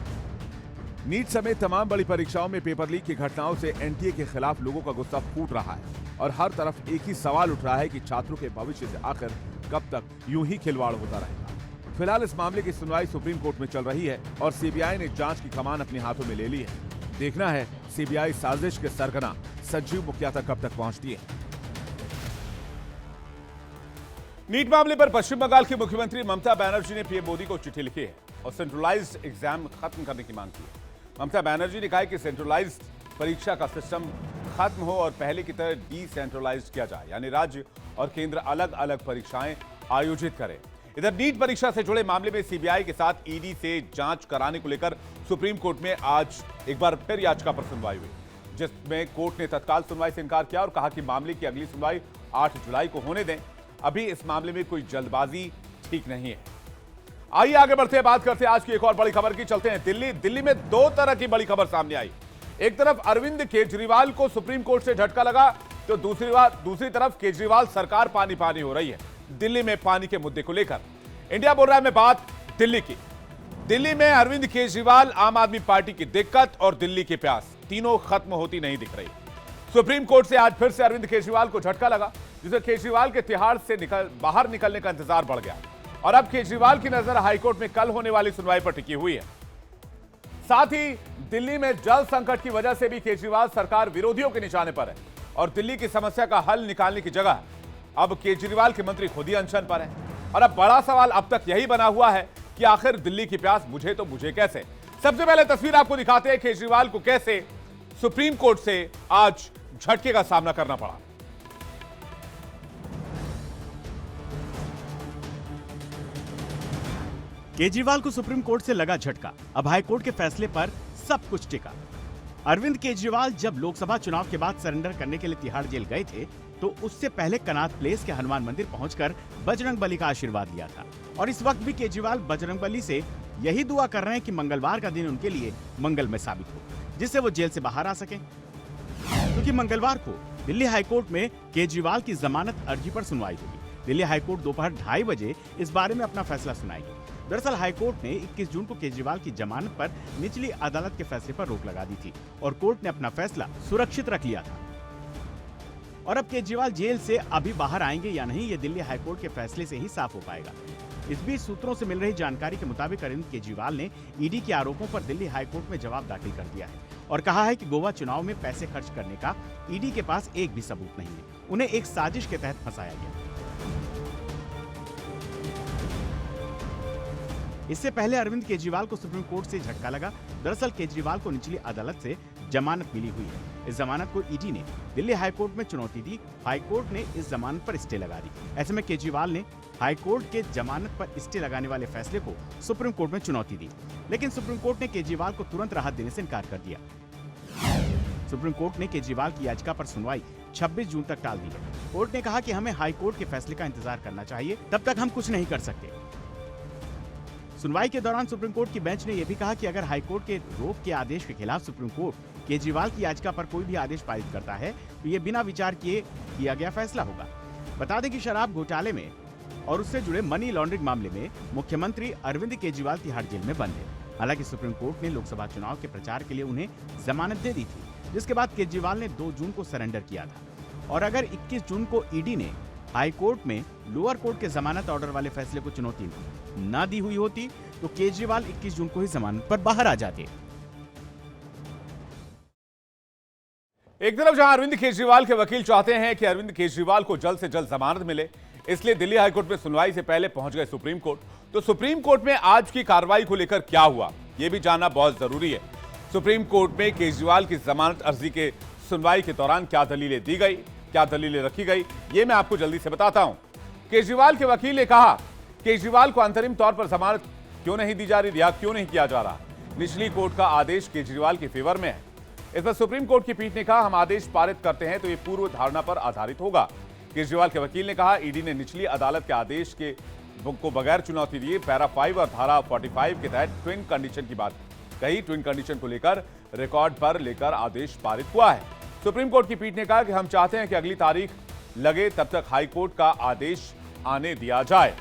नीट समेत तमाम बड़ी परीक्षाओं में पेपर लीक की घटनाओं से एनटीए के खिलाफ लोगों का गुस्सा फूट रहा है और हर तरफ एक ही सवाल उठ रहा है कि छात्रों के भविष्य से आखिर कब तक यूं ही खिलवाड़ होता रहेगा। फिलहाल इस मामले की सुनवाई सुप्रीम कोर्ट में चल रही है और सीबीआई ने जांच की कमान अपने हाथों में ले ली है। देखना है सीबीआई साजिश के सरगना संजीव मुखिया तक कब तक पहुंचती है। नीट मामले पर पश्चिम बंगाल की मुख्यमंत्री ममता बनर्जी ने पीएम मोदी को चिट्ठी लिखी है और सेंट्रलाइज्ड एग्जाम खत्म करने की मांग की है। ममता बनर्जी ने कहा है कि सेंट्रलाइज्ड परीक्षा का सिस्टम खत्म हो और पहले की तरह डिसेंट्रलाइज्ड किया जाए, यानी राज्य और केंद्र अलग अलग परीक्षाएं आयोजित करें। इधर नीट परीक्षा से जुड़े मामले में सीबीआई के साथ ईडी से जांच कराने को लेकर सुप्रीम कोर्ट में आज एक बार फिर याचिका पर सुनवाई हुई, जिसमें कोर्ट ने तत्काल सुनवाई से इनकार किया और कहा कि मामले की अगली सुनवाई 8 जुलाई को होने दें। अभी इस मामले में कोई जल्दबाजी ठीक नहीं है। आइए आगे बढ़ते हैं, बात करते हैं आज की एक और बड़ी खबर की। चलते हैं दिल्ली में दो तरह की बड़ी खबर सामने आई। एक तरफ अरविंद केजरीवाल को सुप्रीम कोर्ट से झटका लगा तो दूसरी तरफ केजरीवाल सरकार पानी पानी हो रही है दिल्ली में पानी के मुद्दे को लेकर। इंडिया बोल रहा है मैं बात दिल्ली की। दिल्ली में अरविंद केजरीवाल, आम आदमी पार्टी की दिक्कत और दिल्ली की प्यास तीनों खत्म होती नहीं दिख रही। सुप्रीम कोर्ट से आज फिर से अरविंद केजरीवाल को झटका लगा, जिससे केजरीवाल के तिहाड़ से बाहर निकलने का इंतजार बढ़ गया और अब केजरीवाल की नजर हाईकोर्ट में कल होने वाली सुनवाई पर टिकी हुई है। साथ ही दिल्ली में जल संकट की वजह से भी केजरीवाल सरकार विरोधियों के निशाने पर है और दिल्ली की समस्या का हल निकालने की जगह अब केजरीवाल के मंत्री खुद ही अनशन पर हैं। और अब बड़ा सवाल अब तक यही बना हुआ है कि आखिर दिल्ली की प्यास बुझे तो बुझे कैसे। सबसे पहले तस्वीर आपको दिखाते हैं केजरीवाल को कैसे सुप्रीम कोर्ट से आज झटके का सामना करना पड़ा। केजरीवाल को सुप्रीम कोर्ट से लगा झटका, अब हाईकोर्ट के फैसले पर सब कुछ टिका। अरविंद केजरीवाल जब लोकसभा चुनाव के बाद सरेंडर करने के लिए तिहाड़ जेल गए थे तो उससे पहले कनाट प्लेस के हनुमान मंदिर पहुंचकर बजरंगबली का आशीर्वाद लिया था और इस वक्त भी केजरीवाल बजरंगबली से यही दुआ कर रहे हैं कि मंगलवार का दिन उनके लिए मंगलमय साबित हो, जिससे वो जेल से बाहर आ सकें। क्योंकि मंगलवार को दिल्ली हाईकोर्ट में केजरीवाल की जमानत अर्जी पर सुनवाई होगी। दिल्ली हाईकोर्ट दोपहर 2:30 बजे इस बारे में अपना फैसला सुनाएगी। दरअसल हाईकोर्ट ने 21 जून को केजरीवाल की जमानत पर निचली अदालत के फैसले पर रोक लगा दी थी और कोर्ट ने अपना फैसला सुरक्षित रख लिया था। और अब केजरीवाल जेल से अभी बाहर आएंगे या नहीं, ये दिल्ली हाईकोर्ट के फैसले से ही साफ हो पाएगा। इस बीच सूत्रों से मिल रही जानकारी के मुताबिक अरविंद केजरीवाल ने ईडी के आरोपों पर दिल्ली हाईकोर्ट में जवाब दाखिल कर दिया है और कहा है कि गोवा चुनाव में पैसे खर्च करने का ईडी के पास एक भी सबूत नहीं है, उन्हें एक साजिश के तहत फंसाया गया। इससे पहले अरविंद केजरीवाल को सुप्रीम कोर्ट से झटका लगा। दरअसल केजरीवाल को निचली अदालत से जमानत मिली हुई है। इस जमानत को ईडी ने दिल्ली हाईकोर्ट में चुनौती दी। हाईकोर्ट ने इस जमानत पर स्टे लगा दी। ऐसे में केजरीवाल ने हाईकोर्ट के जमानत पर स्टे लगाने वाले फैसले को सुप्रीम कोर्ट में चुनौती दी, लेकिन सुप्रीम कोर्ट ने केजरीवाल को तुरंत राहत देने से इनकार कर दिया। सुप्रीम कोर्ट ने केजरीवाल की याचिका पर सुनवाई 26 जून तक टाल दी है। कोर्ट ने कहा कि हमें हाईकोर्ट के फैसले का इंतजार करना चाहिए, तब तक हम कुछ नहीं कर सकते। सुनवाई के दौरान सुप्रीम कोर्ट की बेंच ने यह भी कहा कि अगर हाईकोर्ट के रोक के आदेश के खिलाफ सुप्रीम कोर्ट केजरीवाल की याचिका पर कोई भी आदेश पारित करता है तो ये बिना विचार किए किया गया फैसला होगा। बता दें कि शराब घोटाले में और उससे जुड़े मनी लॉन्ड्रिंग मामले में मुख्यमंत्री अरविंद केजरीवाल तिहाड़ जेल में बंद है। हालांकि सुप्रीम कोर्ट ने लोकसभा चुनाव के प्रचार के लिए उन्हें जमानत दे दी थी, जिसके बाद केजरीवाल ने 2 जून को सरेंडर किया था। और अगर 21 जून को ईडी ने हाईकोर्ट में लोअर कोर्ट के जमानत ऑर्डर वाले फैसले को चुनौती न दी हुई होती तो केजरीवाल 21 जून को ही जमानत पर बाहर आ जाते। एक तरफ जहां अरविंद केजरीवाल के वकील चाहते हैं कि अरविंद केजरीवाल को जल्द से जल्द जमानत मिले, इसलिए दिल्ली हाईकोर्ट में सुनवाई से पहले पहुंच गए सुप्रीम कोर्ट। तो सुप्रीम कोर्ट में आज की कार्रवाई को लेकर क्या हुआ, यह भी जानना बहुत जरूरी है। सुप्रीम कोर्ट में केजरीवाल की जमानत अर्जी के सुनवाई के दौरान क्या दलीलें दी गई, क्या दलीलें रखी गई, ये मैं आपको जल्दी से बताता हूं। केजरीवाल के वकील ने कहा केजरीवाल को अंतरिम तौर पर जमानत क्यों नहीं दी जा रही, रिहा क्यों नहीं किया जा रहा। निचली कोर्ट का आदेश केजरीवाल के फेवर में है। इस पर सुप्रीम कोर्ट की पीठ ने कहा, हम आदेश पारित करते हैं तो ये पूर्व धारणा पर आधारित होगा। केजरीवाल के वकील ने कहा, ईडी ने निचली अदालत के आदेश के को बगैर चुनौती दिए। पैरा 5 और धारा 45 के तहत ट्विन कंडीशन की बात कही। ट्विन कंडीशन को लेकर रिकॉर्ड पर लेकर आदेश पारित हुआ है। सुप्रीम कोर्ट की पीठ ने कहा कि हम चाहते हैं कि अगली तारीख लगे तब तक हाईकोर्ट का आदेश आने दिया जाए।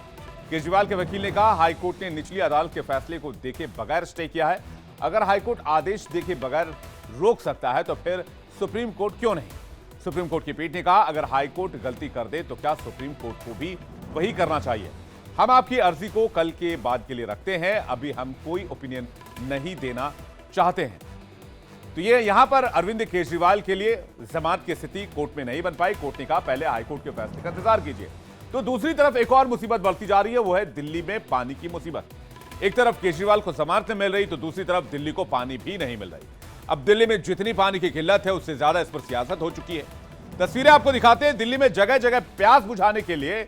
केजरीवाल के वकील ने कहा, हाईकोर्ट ने निचली अदालत के फैसले को देखे बगैर स्टे किया है। अगर हाईकोर्ट आदेश देखे बगैर रोक सकता है तो फिर सुप्रीम कोर्ट क्यों नहीं। सुप्रीम कोर्ट की पीठ ने कहा, अगर हाईकोर्ट गलती कर दे तो क्या सुप्रीम कोर्ट को भी वही करना चाहिए। हम आपकी अर्जी को कल के बाद के लिए रखते हैं, अभी हम कोई ओपिनियन नहीं देना चाहते हैं। तो ये यहां पर अरविंद केजरीवाल के लिए जमानत की स्थिति कोर्ट में नहीं बन पाई। कोर्ट ने कहा, पहले हाईकोर्ट के फैसले का इंतजार कीजिए। तो दूसरी तरफ एक और मुसीबत बढ़ती जा रही है, वो है दिल्ली में पानी की मुसीबत। एक तरफ केजरीवाल को जमानत मिल रही तो दूसरी तरफ दिल्ली को पानी भी नहीं मिल रही। अब दिल्ली में जितनी पानी की किल्लत है उससे ज्यादा इस पर सियासत हो चुकी है। तस्वीरें आपको दिखाते हैं, दिल्ली में जगह जगह प्यास बुझाने के लिए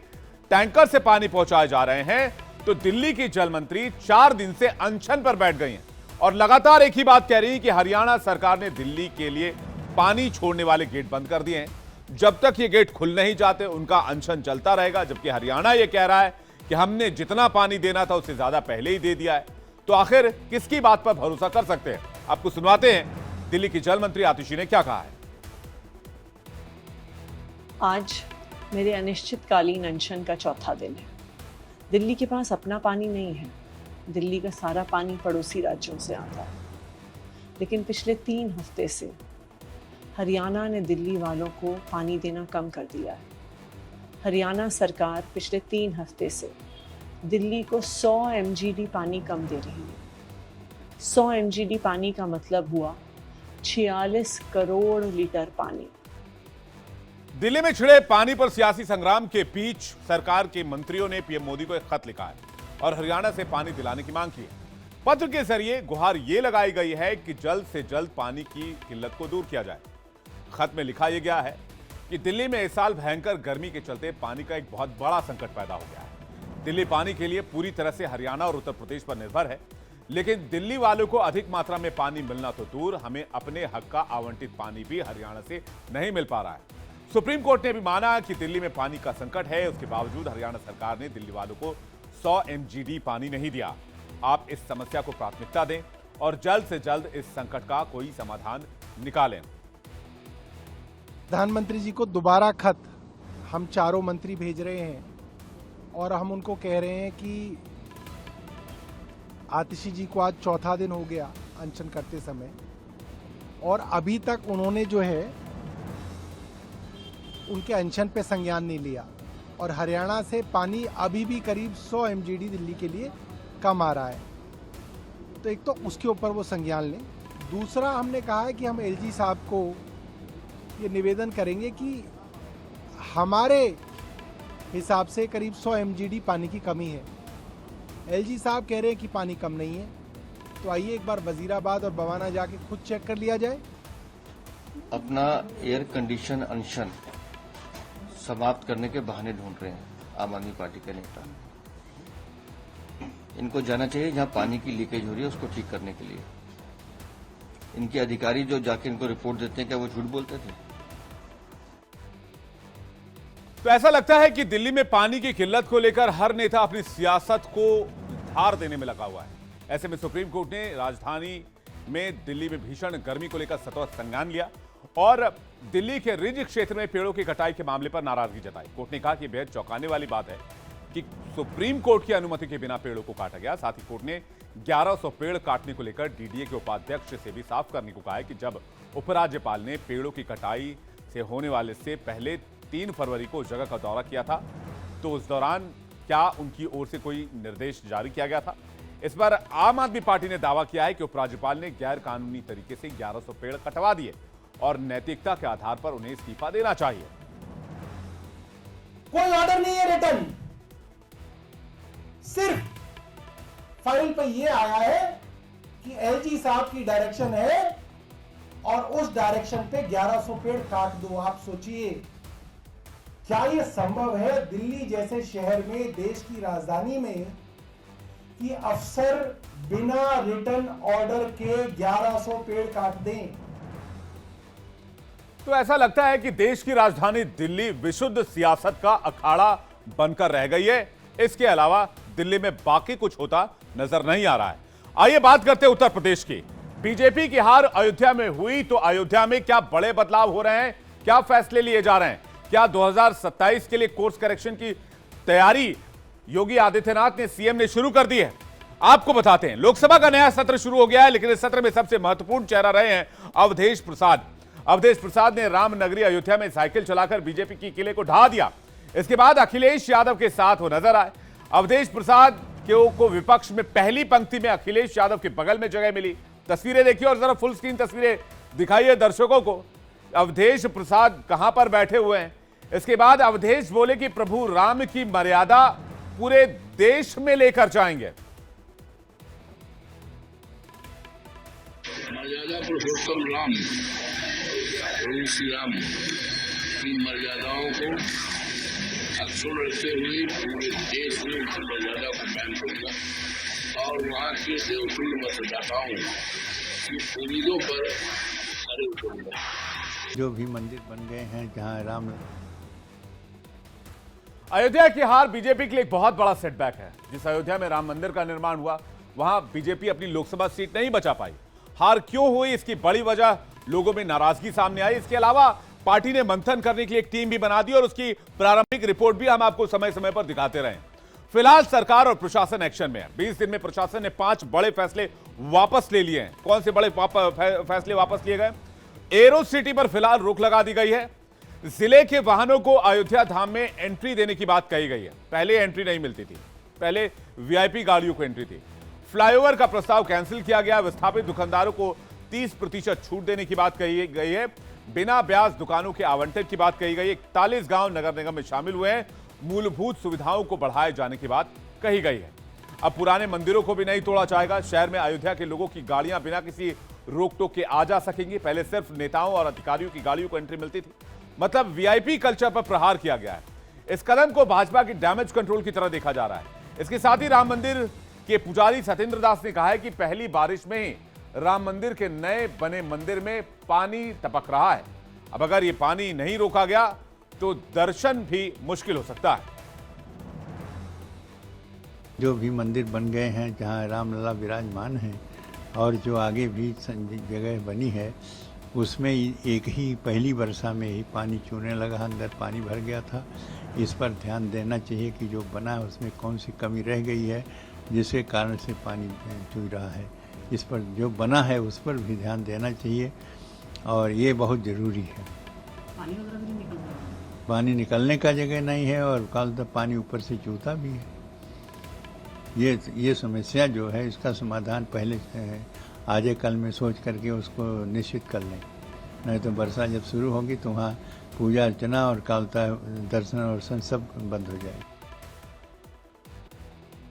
टैंकर से पानी पहुंचाए जा रहे हैं। तो दिल्ली की जल मंत्री 4 दिन से अनशन पर बैठ गई हैं और लगातार एक ही बात कह रही है कि हरियाणा सरकार ने दिल्ली के लिए पानी छोड़ने वाले गेट बंद कर दिए हैं। जब तक ये गेट खुल नहीं जाते उनका अनशन चलता रहेगा, जबकि हरियाणा ये कह रहा है कि हमने जितना पानी देना था उससे ज्यादा पहले ही दे दिया है। तो आखिर किसकी बात पर भरोसा कर सकते हैं? आपको सुनवाते हैं दिल्ली की जल मंत्री आतिशी ने क्या कहा है। आज मेरे अनिश्चितकालीन अनशन का चौथा दिन है। दिल्ली के पास अपना पानी नहीं है, दिल्ली का सारा पानी पड़ोसी राज्यों से आता है। लेकिन पिछले 3 हफ्ते से हरियाणा ने दिल्ली वालों को पानी देना कम कर दिया है। हरियाणा सरकार पिछले 3 हफ्ते से दिल्ली को 100 mgd पानी कम दे रही है। 100 mgd पानी का मतलब हुआ 46 करोड़ लीटर पानी। दिल्ली में छिड़े पानी पर सियासी संग्राम के बीच सरकार के मंत्रियों ने पीएम मोदी को एक खत लिखा है और हरियाणा से पानी दिलाने की मांग की है। पत्र के जरिए गुहार ये लगाई गई है कि जल्द से जल्द पानी की किल्लत को दूर किया जाए। खत में लिखा यह गया है कि दिल्ली में इस साल भयंकर गर्मी के चलते पानी का एक बहुत बड़ा संकट पैदा हो गया है। दिल्ली पानी के लिए पूरी तरह से हरियाणा और उत्तर प्रदेश पर निर्भर है, लेकिन दिल्ली वालों को अधिक मात्रा में पानी मिलना तो दूर, हमें अपने हक का आवंटित पानी भी हरियाणा से नहीं मिल पा रहा है। सुप्रीम कोर्ट ने भी माना कि दिल्ली में पानी का संकट है, उसके बावजूद हरियाणा सरकार ने दिल्ली वालों को 100 mgd पानी नहीं दिया। आप इस समस्या को प्राथमिकता दें और जल्द से जल्द इस संकट का कोई समाधान निकालें। प्रधानमंत्री जी को दोबारा खत हम चारों मंत्री भेज रहे हैं और हम उनको कह रहे हैं कि आतिशी जी को आज चौथा दिन हो गया अनशन करते समय और अभी तक उन्होंने जो है उनके अनशन पे संज्ञान नहीं लिया और हरियाणा से पानी अभी भी करीब 100 mgd दिल्ली के लिए कम आ रहा है। तो एक तो उसके ऊपर वो संज्ञान लें। दूसरा, हमने कहा है कि हम एलजी साहब को ये निवेदन करेंगे कि हमारे हिसाब से करीब 100 mgd पानी की कमी है। एलजी साहब कह रहे हैं कि पानी कम नहीं है। तो आइए एक बार वजीराबाद और बवाना जाके खुद चेक कर लिया जाए। अपना एयर कंडीशन अनशन समाप्त करने के बहाने ढूंढ रहे हैं आम आदमी पार्टी के नेता। इनको जाना चाहिए जहां पानी की लीकेज हो रही है उसको ठीक करने के लिए। इनके अधिकारी जो जाके इनको रिपोर्ट देते हैं, क्या वो झूठ बोलते थे? तो ऐसा लगता है कि दिल्ली में पानी की किल्लत को लेकर हर नेता अपनी सियासत को धार देने में लगा हुआ है। ऐसे में सुप्रीम कोर्ट ने राजधानी में दिल्ली में भीषण गर्मी को लेकर सतत संज्ञान लिया और दिल्ली के रिज क्षेत्र में पेड़ों की कटाई के मामले पर नाराजगी जताई। कोर्ट ने कहा कि बेहद चौंकाने वाली बात है कि सुप्रीम कोर्ट की अनुमति के बिना पेड़ों को काटा गया। साथ ही कोर्ट ने 1100 पेड़ काटने को लेकर डीडीए के उपाध्यक्ष से भी साफ करने को कहा है कि जब उपराज्यपाल ने पेड़ों की कटाई से होने वाले से पहले 3 फरवरी को उस जगह का दौरा किया था तो उस दौरान क्या उनकी ओर से कोई निर्देश जारी किया गया था। इस पर आम आदमी पार्टी ने दावा किया है कि उपराज्यपाल ने गैर कानूनी तरीके से 1100 पेड़ कटवा दिए और नैतिकता के आधार पर उन्हें इस्तीफा देना चाहिए। कोई ऑर्डर नहीं है रिटर्न, सिर्फ फाइल पे ये आया है कि एलजी साहब की डायरेक्शन है और उस डायरेक्शन पे 1100 पेड़ काट दो। आप सोचिए क्या यह संभव है दिल्ली जैसे शहर में, देश की राजधानी में, कि अफसर बिना रिटर्न ऑर्डर के 1100 पेड़ काट दें। तो ऐसा लगता है कि देश की राजधानी दिल्ली विशुद्ध सियासत का अखाड़ा बनकर रह गई है। इसके अलावा दिल्ली में बाकी कुछ होता नजर नहीं आ रहा है। आइए बात करते हैं उत्तर प्रदेश की। बीजेपी की हार अयोध्या में हुई तो अयोध्या में क्या बड़े बदलाव हो रहे हैं, क्या फैसले लिए जा रहे हैं, क्या 2027 के लिए कोर्स करेक्शन की तैयारी योगी आदित्यनाथ ने, सीएम ने शुरू कर दी है? आपको बताते हैं। लोकसभा का नया सत्र शुरू हो गया है, लेकिन इस सत्र में सबसे महत्वपूर्ण चेहरा रहे हैं अवधेश प्रसाद। अवधेश प्रसाद ने राम नगरी अयोध्या में साइकिल चलाकर बीजेपी की किले को ढहा दिया। इसके बाद अखिलेश यादव के साथ वो नजर आए। अवधेश प्रसाद को विपक्ष में पहली पंक्ति में अखिलेश यादव के बगल में जगह मिली। तस्वीरें देखिए और जरा फुल स्क्रीन तस्वीरें दिखाइए दर्शकों को। अवधेश प्रसाद कहां पर बैठे हुए हैं। इसके बाद अवधेश बोले कि प्रभु राम की मर्यादा पूरे देश में लेकर जाएंगे। मर्यादा पुरुषोत्तम राम, प्रभु श्री राम की मर्यादाओं को अक्षुण्ण रखते हुए पूरे देश में उनकी मर्यादा को कायम करूंगा और वहाँ के देवतुल्य मतदाताओं की उम्मीदों पर खरे उतरूंगा। जो भी मंदिर बन गए हैं जहाँ राम। अयोध्या की हार बीजेपी के लिए एक बहुत बड़ा सेटबैक है। जिस अयोध्या में राम मंदिर का निर्माण हुआ वहां बीजेपी अपनी लोकसभा सीट नहीं बचा पाई। हार क्यों हुई, इसकी बड़ी वजह लोगों में नाराजगी सामने आई। इसके अलावा पार्टी ने मंथन करने के लिए एक टीम भी बना दी और उसकी प्रारंभिक रिपोर्ट भी हम आपको समय समय पर दिखाते रहे। फिलहाल सरकार और प्रशासन एक्शन में है। 20 दिन में प्रशासन ने 5 बड़े फैसले वापस ले लिए हैं। कौन से बड़े फैसले वापस लिए गए? एरो सिटी पर फिलहाल रोक लगा दी गई है। जिले के वाहनों को अयोध्या धाम में एंट्री देने की बात कही गई है। पहले एंट्री नहीं मिलती थी, पहले वीआईपी गाड़ियों को एंट्री थी। फ्लाईओवर का प्रस्ताव कैंसिल किया गया। विस्थापित दुकानदारों को 30% छूट देने की बात कही गई है। बिना ब्याज दुकानों के आवंटन की बात कही गई है। 41 गांव नगर निगम में शामिल हुए हैं। मूलभूत सुविधाओं को बढ़ाए जाने की बात कही गई है। अब पुराने मंदिरों को भी नहीं तोड़ा जाएगा। शहर में अयोध्या के लोगों की गाड़ियां बिना किसी रोक टोक के आ जा सकेंगी। पहले सिर्फ नेताओं और अधिकारियों की गाड़ियों को एंट्री मिलती थी। मतलब वीआईपी कल्चर पर प्रहार किया गया है। इस कदम को भाजपा की डैमेज कंट्रोल की तरह देखा जा रहा है। इसके साथ ही राम मंदिर के पुजारी सत्येंद्र दास ने कहा है कि पहली बारिश में ही राम मंदिर के नए बने मंदिर में पानी टपक रहा है। अब अगर ये पानी नहीं रोका गया तो दर्शन भी मुश्किल हो सकता है। जो भी मंदिर बन गए हैं जहाँ रामलला विराजमान हैं और जो आगे भी जगह बनी है उसमें एक ही पहली वर्षा में ही पानी चूने लगा, अंदर पानी भर गया था। इस पर ध्यान देना चाहिए कि जो बना है उसमें कौन सी कमी रह गई है जिसके कारण से पानी चू रहा है। इस पर जो बना है उस पर भी ध्यान देना चाहिए और ये बहुत ज़रूरी है। पानी निकलने का जगह नहीं है और कल तक पानी ऊपर से चूता भी है। ये समस्या जो है इसका समाधान पहले से है, आजे कल में सोच करके उसको निश्चित कर लें। नहीं तो वर्षा जब शुरू होगी तो वहाँ पूजा अर्चना और कालता दर्शन और सब बंद हो जाएगा।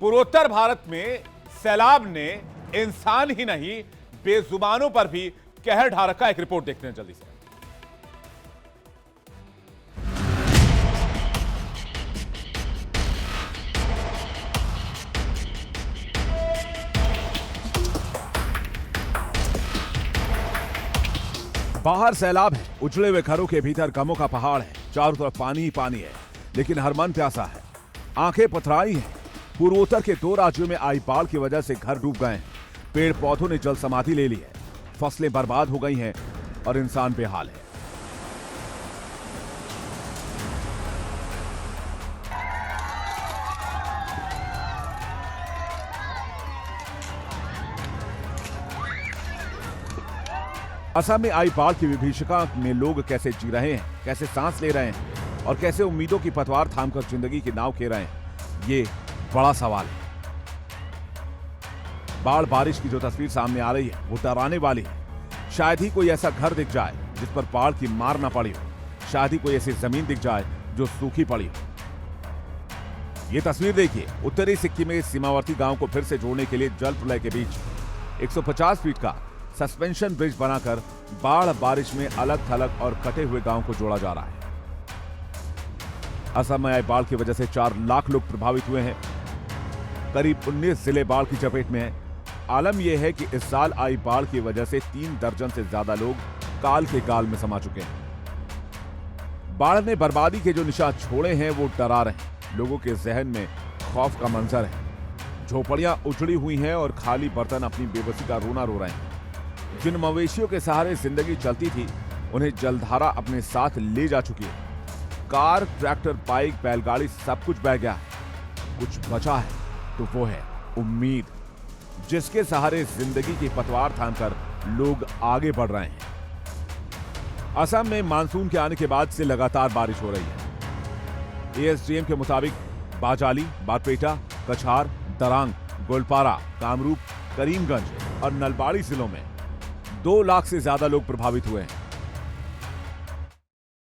पूर्वोत्तर भारत में सैलाब ने इंसान ही नहीं बेजुबानों पर भी कहर ढा रखा। एक रिपोर्ट देखते हैं जल्दी से। बाहर सैलाब है, उजड़े हुए घरों के भीतर गमों का पहाड़ है, चारों तरफ पानी ही पानी है, लेकिन हर मन प्यासा है, आंखें पथराई हैं। पूर्वोत्तर के 2 राज्यों में आई बाढ़ की वजह से घर डूब गए हैं, पेड़ पौधों ने जल समाधि ले ली है, फसलें बर्बाद हो गई हैं और इंसान बेहाल है। असम में आई बाढ़ की विभीषिका में लोग कैसे जी रहे हैं, कैसे सांस ले रहे हैं और कैसे उम्मीदों की पतवार थामकर जिंदगी की नाव खेल रहे हैं, ये बड़ा सवाल है। बाढ़ बारिश की जो तस्वीर सामने आ रही है वो डराने वाली है। शायद ही कोई ऐसा घर दिख जाए जिस पर बाढ़ की मार ना पड़ी हो, शायद ही कोई ऐसी जमीन दिख जाए जो सूखी पड़ी हो। ये तस्वीर देखिए, उत्तरी सिक्किम में सीमावर्ती गांव को फिर से जोड़ने के लिए जल प्रलय के बीच 150 फीट का सस्पेंशन ब्रिज बनाकर बाढ़ बारिश में अलग थलग और कटे हुए गांव को जोड़ा जा रहा है। असम में आई बाढ़ की वजह से 4 लाख लोग प्रभावित हुए हैं। करीब 19 जिले बाढ़ की चपेट में हैं। आलम यह है कि इस साल आई बाढ़ की वजह से 3 दर्जन से ज्यादा लोग काल के गाल में समा चुके हैं। बाढ़ ने बर्बादी के जो निशान छोड़े हैं वो डरा रहे हैं। लोगों के जहन में खौफ का मंजर है। झोपड़ियां उजड़ी हुई हैं और खाली बर्तन अपनी बेबसी का रोना रो रहे हैं। जिन मवेशियों के सहारे जिंदगी चलती थी उन्हें जलधारा अपने साथ ले जा चुकी है। कार, ट्रैक्टर, बाइक, बैलगाड़ी सब कुछ बह गया है। कुछ बचा है तो वो है उम्मीद, जिसके सहारे जिंदगी की पतवार थामकर लोग आगे बढ़ रहे हैं। असम में मानसून के आने के बाद से लगातार बारिश हो रही है। एएसडीएम के मुताबिक बाजाली, बारपेटा, कछार, दरांग, गोलपारा, कामरूप, करीमगंज और नलबाड़ी जिलों में 2 लाख से ज्यादा लोग प्रभावित हुए हैं।